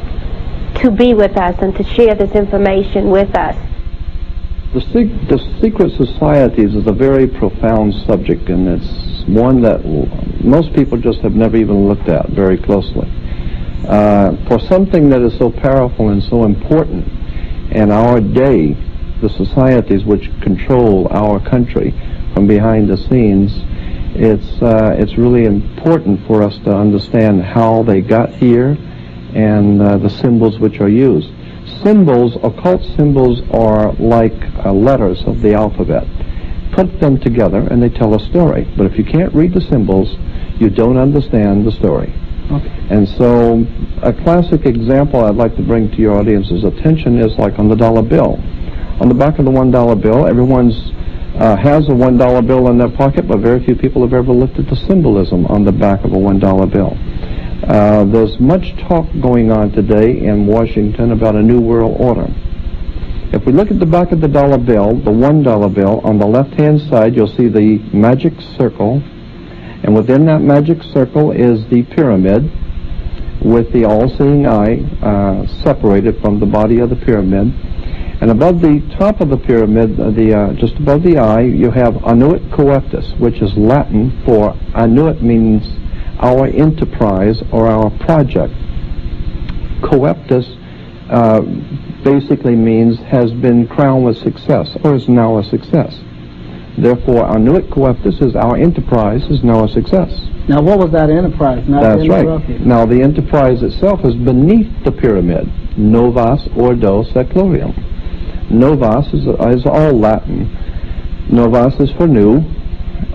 to be with us and to share this information with us. The secret societies is a very profound subject, and it's one that most people just have never even looked at very closely. For something that is so powerful and so important in our day, the societies which control our country from behind the scenes, it's really important for us to understand how they got here and the symbols which are used. Symbols, occult symbols, are like letters of the alphabet. Put them together and they tell a story. But if you can't read the symbols, you don't understand the story. Okay. And so a classic example I'd like to bring to your audience's attention is like on the dollar bill. On the back of the $1 bill, everyone's has a $1 bill in their pocket, but very few people have ever looked at the symbolism on the back of a $1 bill. There's much talk going on today in Washington about a new world order. If we look at the back of the dollar bill, the $1 bill, on the left-hand side you'll see the magic circle, and within that magic circle is the pyramid with the all-seeing eye separated from the body of the pyramid. And above the top of the pyramid, just above the eye, you have Annuit Coeptus, which is Latin for Annuit means our enterprise or our project. Coeptus basically means has been crowned with success or is now a success. Therefore, Annuit Coeptus is our enterprise is now a success. Now, what was that enterprise? That's right. Now, the enterprise itself is beneath the pyramid. Novus Ordo Seclorum. Novus is all Latin. Novus is for new,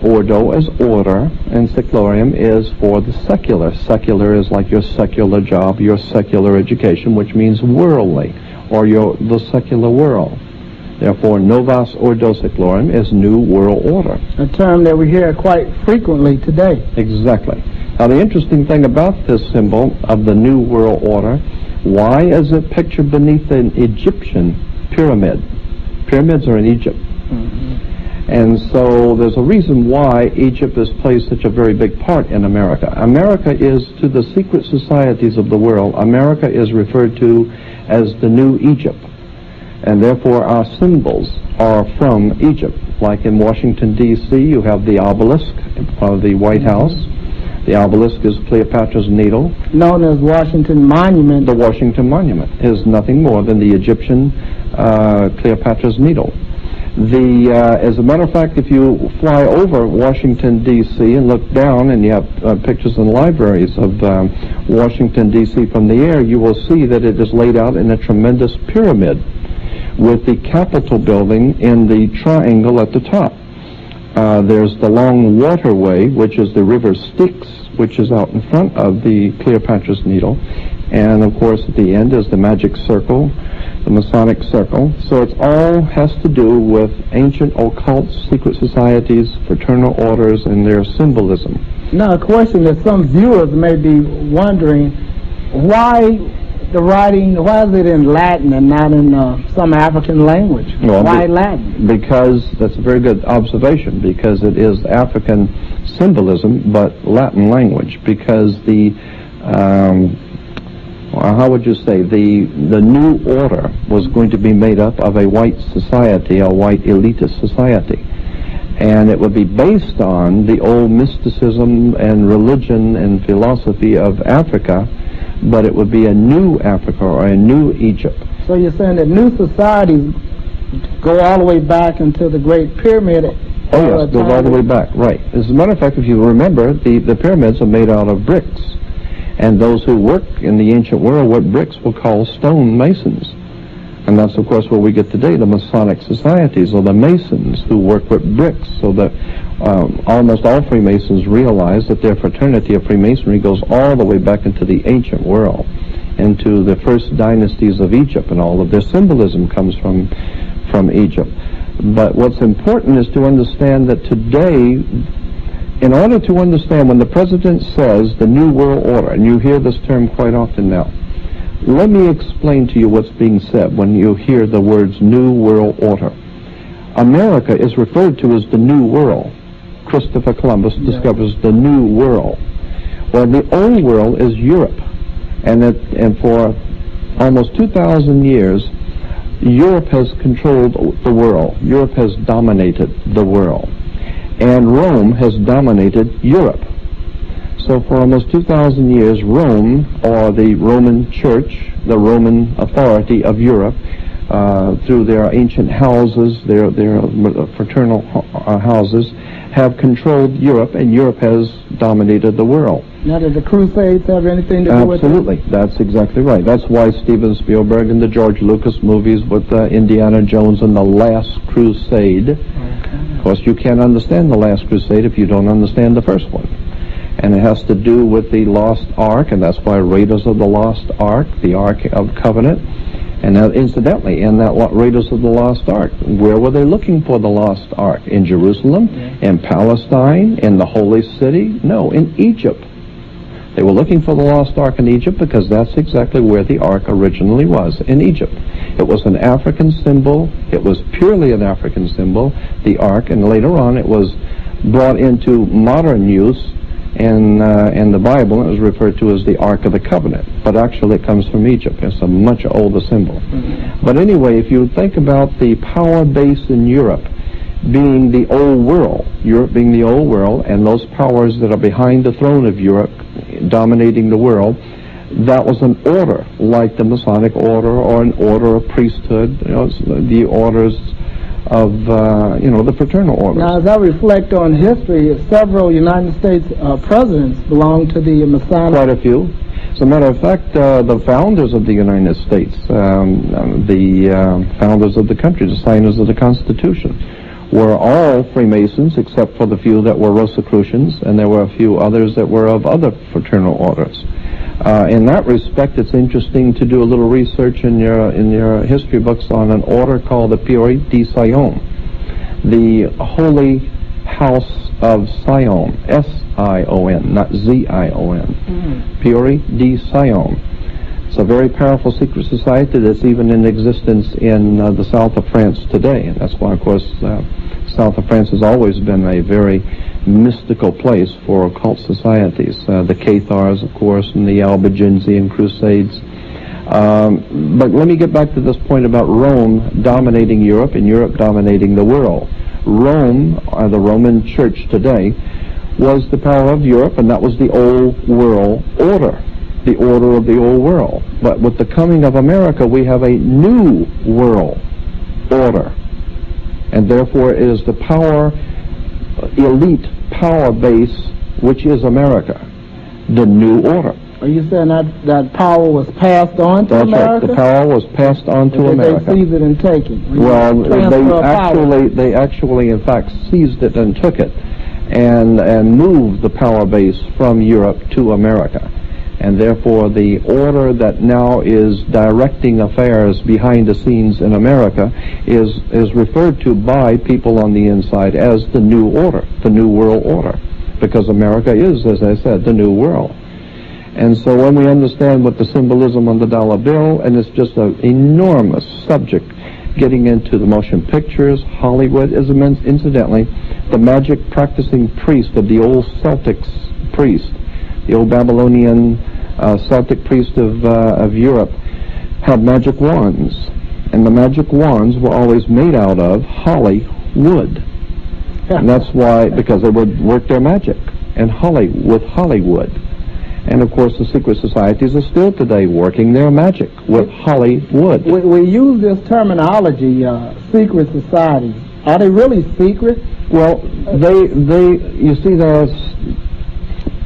Ordo is order, and Seclorum is for the secular. Secular is like your secular job, your secular education, which means worldly, or the secular world. Therefore, Novus Ordo Seclorum is New World Order. A term that we hear quite frequently today. Exactly. Now, the interesting thing about this symbol of the New World Order, why is it pictured beneath an Egyptian pyramid? Pyramids are in Egypt. Mm-hmm. And so there's a reason why Egypt has played such a very big part in America. America is, to the secret societies of the world, America is referred to as the New Egypt. And therefore our symbols are from Egypt. Like in Washington, D.C., you have the obelisk in front of the White House. The obelisk is Cleopatra's Needle. Known as Washington Monument. The Washington Monument is nothing more than the Egyptian Cleopatra's Needle. As a matter of fact, if you fly over Washington, D.C. and look down, and you have pictures in libraries of Washington, D.C. from the air, you will see that it is laid out in a tremendous pyramid with the Capitol building in the triangle at the top. There's the long waterway, which is the River Styx, which is out in front of the Cleopatra's Needle. And, of course, at the end is the magic circle, the Masonic circle. So it all has to do with ancient occult secret societies, fraternal orders, and their symbolism. Now, a question that some viewers may be wondering, why the writing, why is it in Latin and not in some African language? Well, why Latin? Because, that's a very good observation, because it is African symbolism, but Latin language, because the how would you say, the new order was going to be made up of a white society, a white elitist society. And it would be based on the old mysticism and religion and philosophy of Africa, but it would be a new Africa or a new Egypt. So you're saying that new societies go all the way back into the Great Pyramid? Oh yes, goes all the way back, right. As a matter of fact, if you remember, the pyramids are made out of bricks. And those who work in the ancient world with bricks were called stone masons. And that's, of course, what we get today, the Masonic societies, or the Masons who work with bricks. So that almost all Freemasons realize that their fraternity of Freemasonry goes all the way back into the ancient world, into the first dynasties of Egypt, and all of their symbolism comes from Egypt. But what's important is to understand that today, in order to understand when the president says the New World Order, and you hear this term quite often now, let me explain to you what's being said when you hear the words New World Order. America is referred to as the New World. Christopher Columbus discovers the New World. Well, the Old World is Europe. And for almost 2,000 years, Europe has controlled the world. Europe has dominated the world. and Rome has dominated Europe. So for almost 2,000 years, Rome, or the Roman Church, the Roman authority of Europe, through their ancient houses, their fraternal houses, have controlled Europe, and Europe has dominated the world. Now, did the Crusades have anything to do with it? Absolutely. That's exactly right. That's why Steven Spielberg and the George Lucas movies with Indiana Jones and The Last Crusade. Of course, you can't understand The Last Crusade if you don't understand the first one. And it has to do with the Lost Ark, and that's why Raiders of the Lost Ark, the Ark of Covenant. And now, incidentally, in that Raiders of the Lost Ark, where were they looking for the Lost Ark? In Jerusalem? In Palestine? In the Holy City? No, in Egypt. They were looking for the Lost Ark in Egypt because that's exactly where the Ark originally was, in Egypt. It was an African symbol. It was purely an African symbol, the Ark, and later on it was brought into modern use in the Bible. It was referred to as the Ark of the Covenant, but actually it comes from Egypt. It's a much older symbol. But anyway, if you think about the power base in Europe being the old world, Europe being the old world, and those powers that are behind the throne of Europe dominating the world, that was an order, like the Masonic order or an order of priesthood, the orders of, the fraternal orders. Now, as I reflect on history, several United States presidents belong to the Masonic. Quite a few. As a matter of fact, the founders of the United States, the founders of the country, the signers of the Constitution, were all Freemasons, except for the few that were Rosicrucians, and there were a few others that were of other fraternal orders. In that respect, it's interesting to do a little research in your history books on an order called the Pueri di Sion, the Holy House of Sion, S-I-O-N, not Z-I-O-N, Pueri di Sion. It's a very powerful secret society that's even in existence in the south of France today, and that's why, of course, south of France has always been a very mystical place for occult societies. The Cathars, of course, and the Albigensian Crusades. But let me get back to this point about Rome dominating Europe and Europe dominating the world. Rome, or the Roman Church today, was the power of Europe, and that was the old world order, the order of the old world. But with the coming of America, we have a new world order, and therefore it is the power, elite power base, which is America, the new order. Are you saying that power was passed on to America? That's right. The power was passed on to America. They seized it and take it. Well, they actually, in fact, seized it and took it, and moved the power base from Europe to America. And therefore, the order that now is directing affairs behind the scenes in America is referred to by people on the inside as the new order, the new world order, because America is, as I said, the new world. And so when we understand what the symbolism on the dollar bill, and it's just an enormous subject, getting into the motion pictures, Hollywood is immense. Incidentally, the magic practicing priest of the old Celtics priest, the old Babylonian Celtic priest of Europe, had magic wands, and the magic wands were always made out of holly wood. And that's why, because they would work their magic and with Hollywood. And of course, the secret societies are still today working their magic with Hollywood. We use this terminology, secret societies. Are they really secret? Well, you see,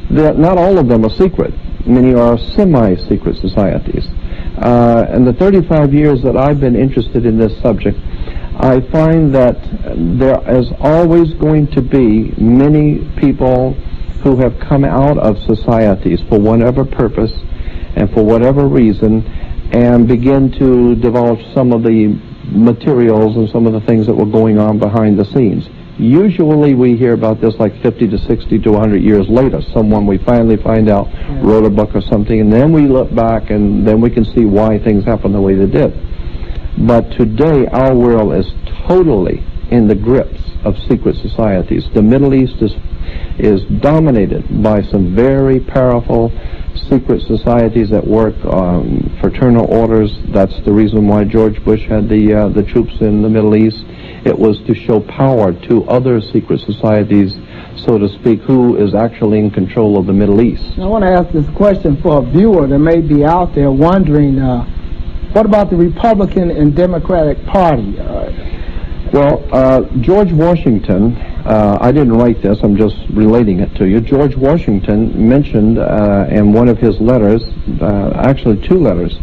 not all of them are secret. Many are semi-secret societies. In the 35 years that I've been interested in this subject, I find that there is always going to be many people who have come out of societies for whatever purpose and for whatever reason, and begin to divulge some of the materials and some of the things that were going on behind the scenes. Usually we hear about this like 50 to 60 to 100 years later. Someone we finally find out wrote a book or something, and then we look back and then we can see why things happened the way they did. But today our world is totally in the grips of secret societies. The Middle East is dominated by some very powerful secret societies that work on fraternal orders. That's the reason why George Bush had the troops in the Middle East. It was to show power to other secret societies, so to speak, who is actually in control of the Middle East. I want to ask this question for a viewer that may be out there wondering, what about the Republican and Democratic Party? Well, George Washington, I didn't write this, I'm just relating it to you. George Washington mentioned in one of his letters, actually two letters,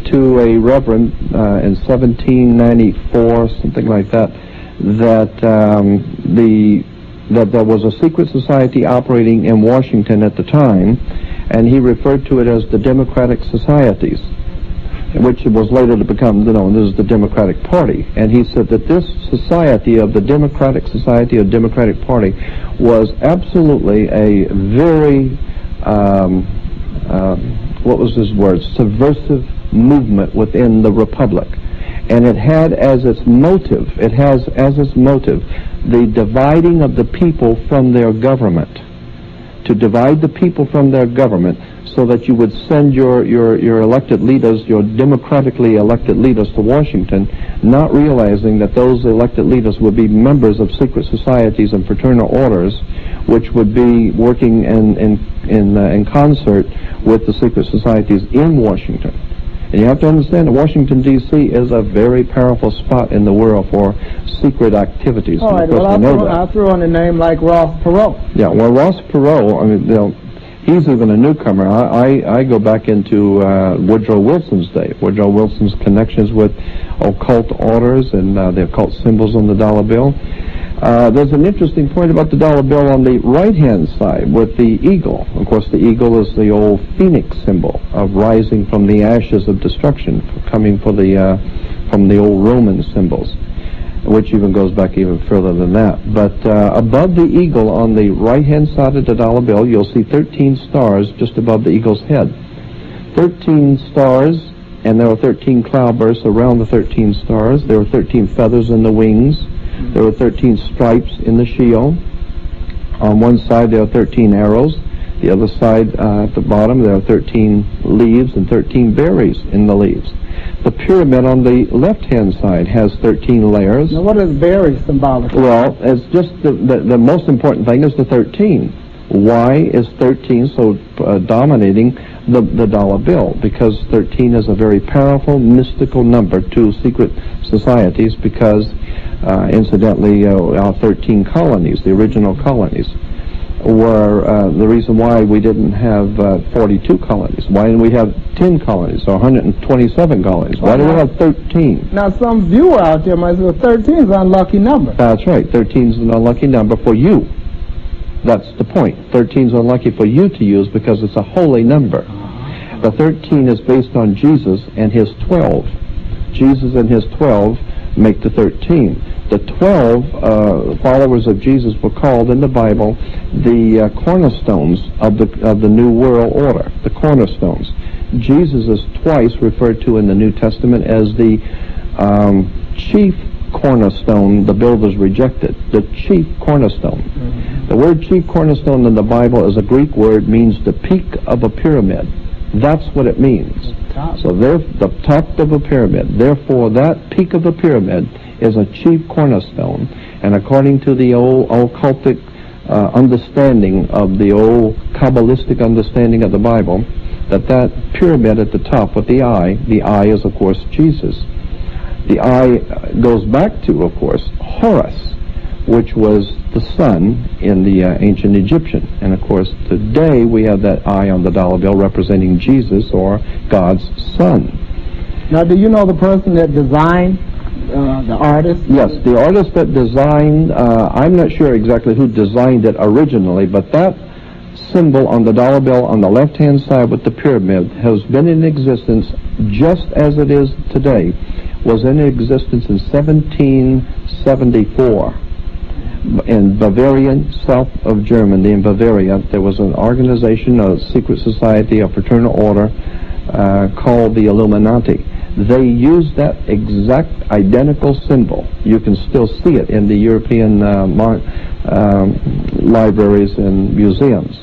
to a reverend in 1794, something like that, that that there was a secret society operating in Washington at the time, and he referred to it as the Democratic Societies, which was later to become known as the Democratic Party. And he said that this society of the Democratic Society or Democratic Party was absolutely a very, what was his word, subversive movement within the Republic. And it had as its motive, the dividing of the people from their government. To divide the people from their government, so that you would send your elected leaders, your democratically elected leaders to Washington, not realizing that those elected leaders would be members of secret societies and fraternal orders, which would be working in concert with the secret societies in Washington. And you have to understand that Washington, D.C. is a very powerful spot in the world for secret activities. All right, well, I'll throw in a name like Ross Perot. Yeah, well, Ross Perot, I mean, he's even a newcomer. I go back into Woodrow Wilson's day. Woodrow Wilson's connections with occult orders and the occult symbols on the dollar bill. There's an interesting point about the dollar bill on the right-hand side with the eagle. Of course, the eagle is the old phoenix symbol of rising from the ashes of destruction, coming from the old Roman symbols, which even goes back even further than that. But above the eagle on the right-hand side of the dollar bill, you'll see 13 stars just above the eagle's head. 13 stars, and there are 13 cloudbursts around the 13 stars. There are 13 feathers in the wings. There are 13 stripes in the shield. On one side there are 13 arrows. The other side, at the bottom, there are 13 leaves and 13 berries in the leaves. The pyramid on the left-hand side has 13 layers. Now, what is berry symbolic? Well, it's just the most important thing is the 13. Why is 13 so dominating the dollar bill? Because 13 is a very powerful, mystical number to secret societies because, incidentally, our 13 colonies, the original colonies, were the reason why we didn't have 42 colonies. Why didn't we have 10 colonies or 127 colonies? Why do we have 13? Now, some viewer out there might say, well, 13 is an unlucky number. That's right. 13 is an unlucky number for you. That's the point. 13 is unlucky for you to use because it's a holy number. The 13 is based on Jesus and his 12. Jesus and his 12 make the 13. The 12 followers of Jesus were called in the Bible the cornerstones of the New World Order, the cornerstones. Jesus is twice referred to in the New Testament as the chief cornerstone the builders rejected, the chief cornerstone. Mm-hmm. The word chief cornerstone in the Bible is a Greek word, means the peak of a pyramid. That's what it means. So they're the top of a pyramid. Therefore, that peak of a pyramid is a chief cornerstone. And according to the old occultic understanding of the old Kabbalistic understanding of the Bible, that pyramid at the top with the eye is, of course, Jesus. The eye goes back to, of course, Horus, which was the sun in the ancient Egyptian. And, of course, today we have that eye on the dollar bill representing Jesus, or God's Son. Now, do you know the person that designed the artist? Yes, the artist that designed, I'm not sure exactly who designed it originally, but that symbol on the dollar bill on the left-hand side with the pyramid has been in existence just as it is today. Was in existence in 1774 in Bavaria, south of Germany. In Bavaria, there was an organization, a secret society, a fraternal order called the Illuminati. They used that exact identical symbol. You can still see it in the European libraries and museums.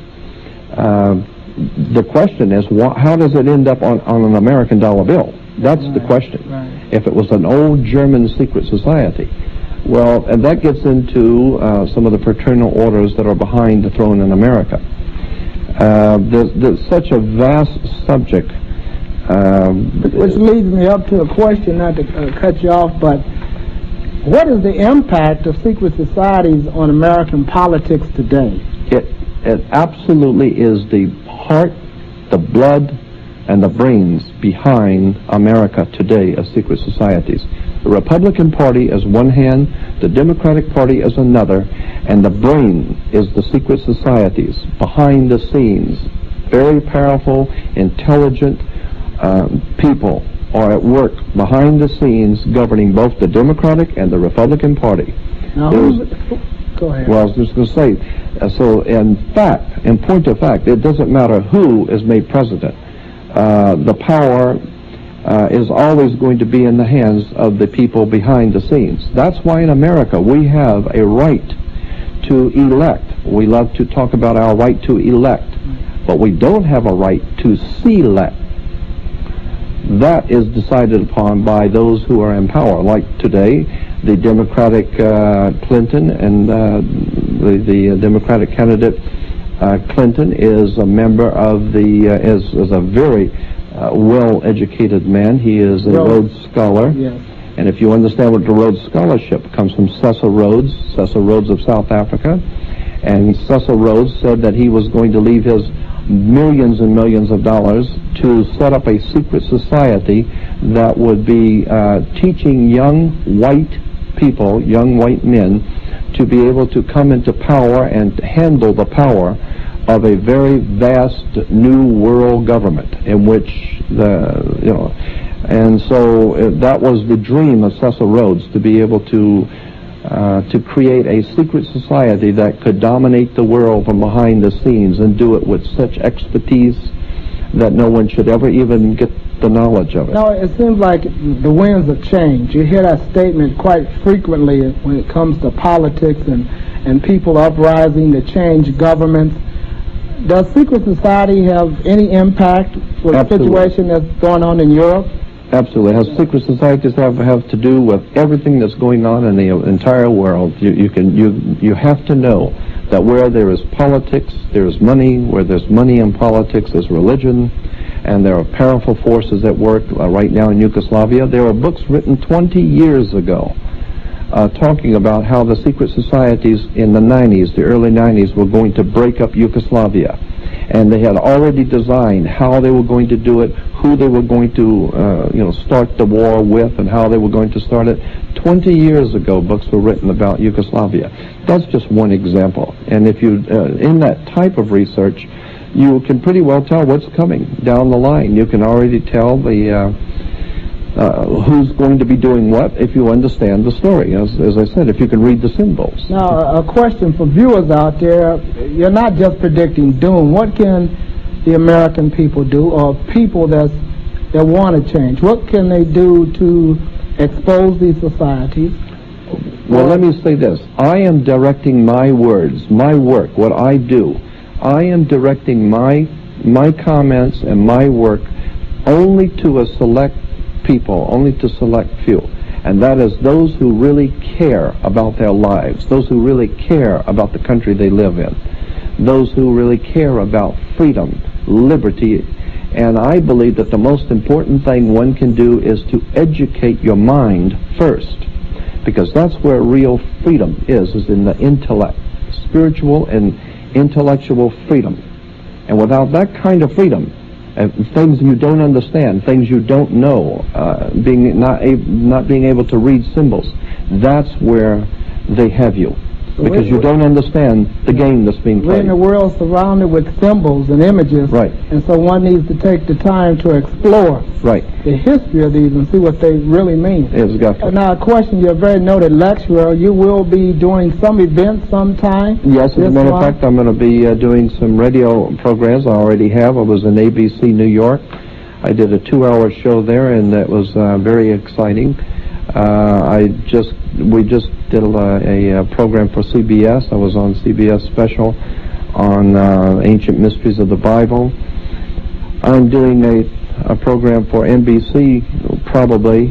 The question is, how does it end up on an American dollar bill? That's the question. Right. If it was an old German secret society. Well, and that gets into some of the fraternal orders that are behind the throne in America. There's such a vast subject. Which leads me up to a question, not to cut you off, but what is the impact of secret societies on American politics today? It absolutely is the heart, the blood, and the brains behind America today of secret societies. The Republican Party is one hand, the Democratic Party is another, and the brain is the secret societies behind the scenes. Very powerful, intelligent people are at work behind the scenes governing both the Democratic and the Republican Party. Now, go ahead. Well, I was just going to say, so in point of fact, it doesn't matter who is made president. The power is always going to be in the hands of the people behind the scenes. That's why in America we have a right to elect. We love to talk about our right to elect, but we don't have a right to select. That is decided upon by those who are in power. Like today, the Democratic Clinton and the Democratic candidate Clinton is a member of is a very well-educated man. He is a Rhodes Scholar. Yes. And if you understand what the Rhodes Scholarship comes from Cecil Rhodes of South Africa. And Cecil Rhodes said that he was going to leave his millions and millions of dollars to set up a secret society that would be teaching young white people, young white men, to be able to come into power and handle the power of a very vast new world government in which and so that was the dream of Cecil Rhodes, to be able to create a secret society that could dominate the world from behind the scenes and do it with such expertise that no one should ever even get the knowledge of it. Now, it seems like the winds have changed. You hear that statement quite frequently when it comes to politics and people uprising to change governments. Does secret society have any impact with the situation that's going on in Europe? Absolutely. How secret societies have to do with everything that's going on in the entire world. You have to know that where there is politics, there is money. Where there's money in politics, there's religion. And there are powerful forces at work right now in Yugoslavia. There are books written 20 years ago talking about how the secret societies in the 90s, the early 90s, were going to break up Yugoslavia. And they had already designed how they were going to do it, who they were going to start the war with, and how they were going to start it. 20 years ago, books were written about Yugoslavia. That's just one example. And if you, in that type of research, you can pretty well tell what's coming down the line. You can already tell the who's going to be doing what if you understand the story. As I said, if you can read the symbols. Now, a question for viewers out there. You're not just predicting doom. What can the American people do, or people that want to change? What can they do to expose these societies? Well, let me say this. I am directing my words, my work, what I do. I am directing my comments and my work only to a select people, only to select few. And that is those who really care about their lives, those who really care about the country they live in, those who really care about freedom, liberty. And I believe that the most important thing one can do is to educate your mind first, because that's where real freedom is in the intellect, spiritual and intellectual freedom. And without that kind of freedom, things you don't understand, things you don't know, not being able to read symbols, that's where they have you. Because you don't understand the game that's being played. We're in a world surrounded with symbols and images, right? And so one needs to take the time to explore the history of these and see what they really mean. Exactly. Now, a question, you're a very noted lecturer. You will be doing some events sometime? Yes, as a matter of fact, I'm going to be doing some radio programs. I already have. I was in ABC New York. I did a 2-hour show there, and that was very exciting. We just did a program for CBS. I was on CBS special on ancient mysteries of the Bible. I'm doing a program for NBC probably,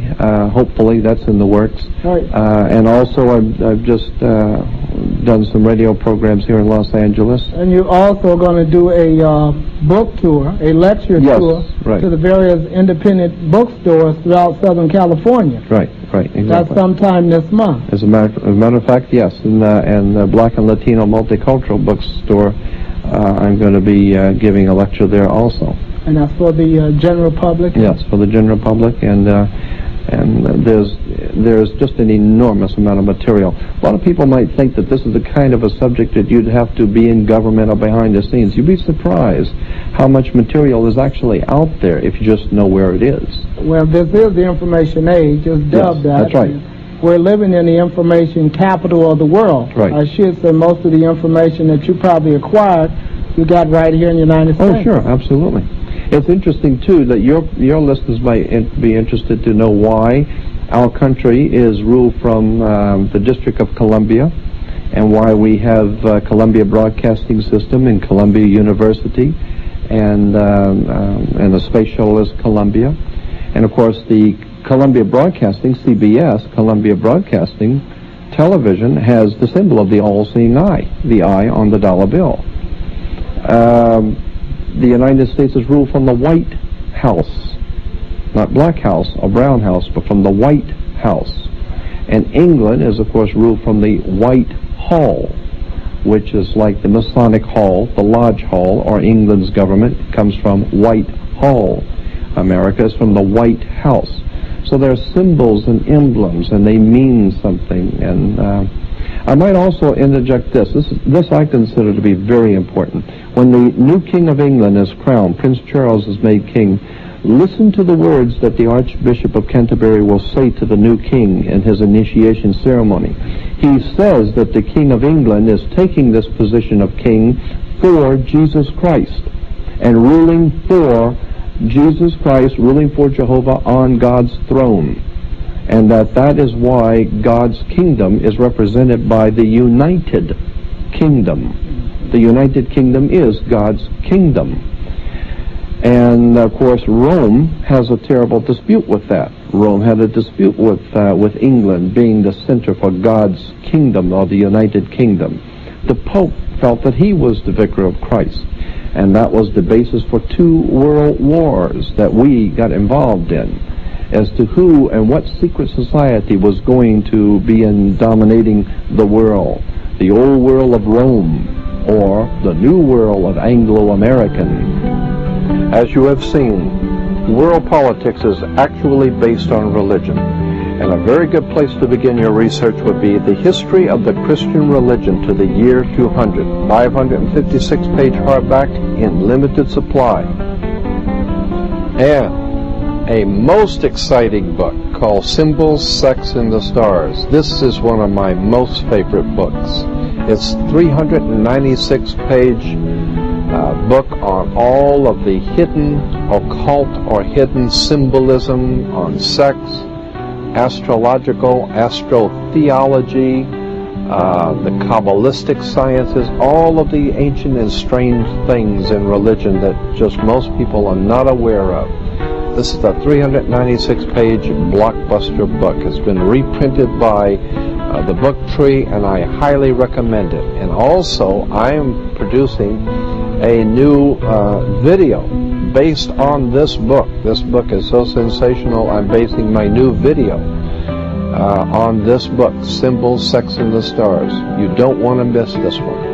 hopefully, that's in the works. Right. And also, I've just done some radio programs here in Los Angeles. And you're also going to do a book tour, a lecture tour right. to the various independent bookstores throughout Southern California. Right, exactly. That's sometime this month. As a matter of fact, yes. And the Black and Latino Multicultural Bookstore, I'm going to be giving a lecture there also. And that's for the general public? Yes, for the general public, and there's just an enormous amount of material. A lot of people might think that this is the kind of a subject that you'd have to be in government or behind the scenes. You'd be surprised how much material is actually out there if you just know where it is. Well, this is the information age, just dubbed that. That's right. We're living in the information capital of the world. Right. I should say most of the information that you probably acquired, you got right here in the United States. Oh, sure, absolutely. It's interesting, too, that your listeners might be interested to know why our country is ruled from the District of Columbia, and why we have Columbia Broadcasting System and Columbia University, and the space shuttle is Columbia. And, of course, the Columbia Broadcasting, CBS, Columbia Broadcasting Television, has the symbol of the all-seeing eye, the eye on the dollar bill. The United States is ruled from the White House, not Black House or Brown House, but from the White House. And England is, of course, ruled from the White Hall, which is like the Masonic Hall, the Lodge Hall, or England's government comes from White Hall. America is from the White House. So there are symbols and emblems, and they mean something. And I might also interject this. This I consider to be very important. When the new King of England is crowned, Prince Charles is made king, listen to the words that the Archbishop of Canterbury will say to the new king in his initiation ceremony. He says that the King of England is taking this position of king for Jesus Christ and ruling for Jesus Christ, ruling for Jehovah on God's throne. And that is why God's kingdom is represented by the United Kingdom. The United Kingdom is God's kingdom. And, of course, Rome has a terrible dispute with that. Rome had a dispute with England being the center for God's kingdom, or the United Kingdom. The Pope felt that he was the vicar of Christ. And that was the basis for 2 world wars that we got involved in, as to who and what secret society was going to be dominating the world. The old world of Rome, or the new world of Anglo-American. As you have seen, world politics is actually based on religion. And a very good place to begin your research would be The History of the Christian Religion to the Year 200, 556-page hardback in limited supply. And a most exciting book called Symbols, Sex, and the Stars. This is one of my most favorite books. It's 396-page book on all of the hidden occult or hidden symbolism on sex, astrological, astrotheology, the Kabbalistic sciences, all of the ancient and strange things in religion that just most people are not aware of. This is a 396-page blockbuster book. It's been reprinted by the Book Tree, and I highly recommend it. And also, I am producing a new video based on this book. This book is so sensational, I'm basing my new video on this book, Symbols, Sex, and the Stars. You don't want to miss this one.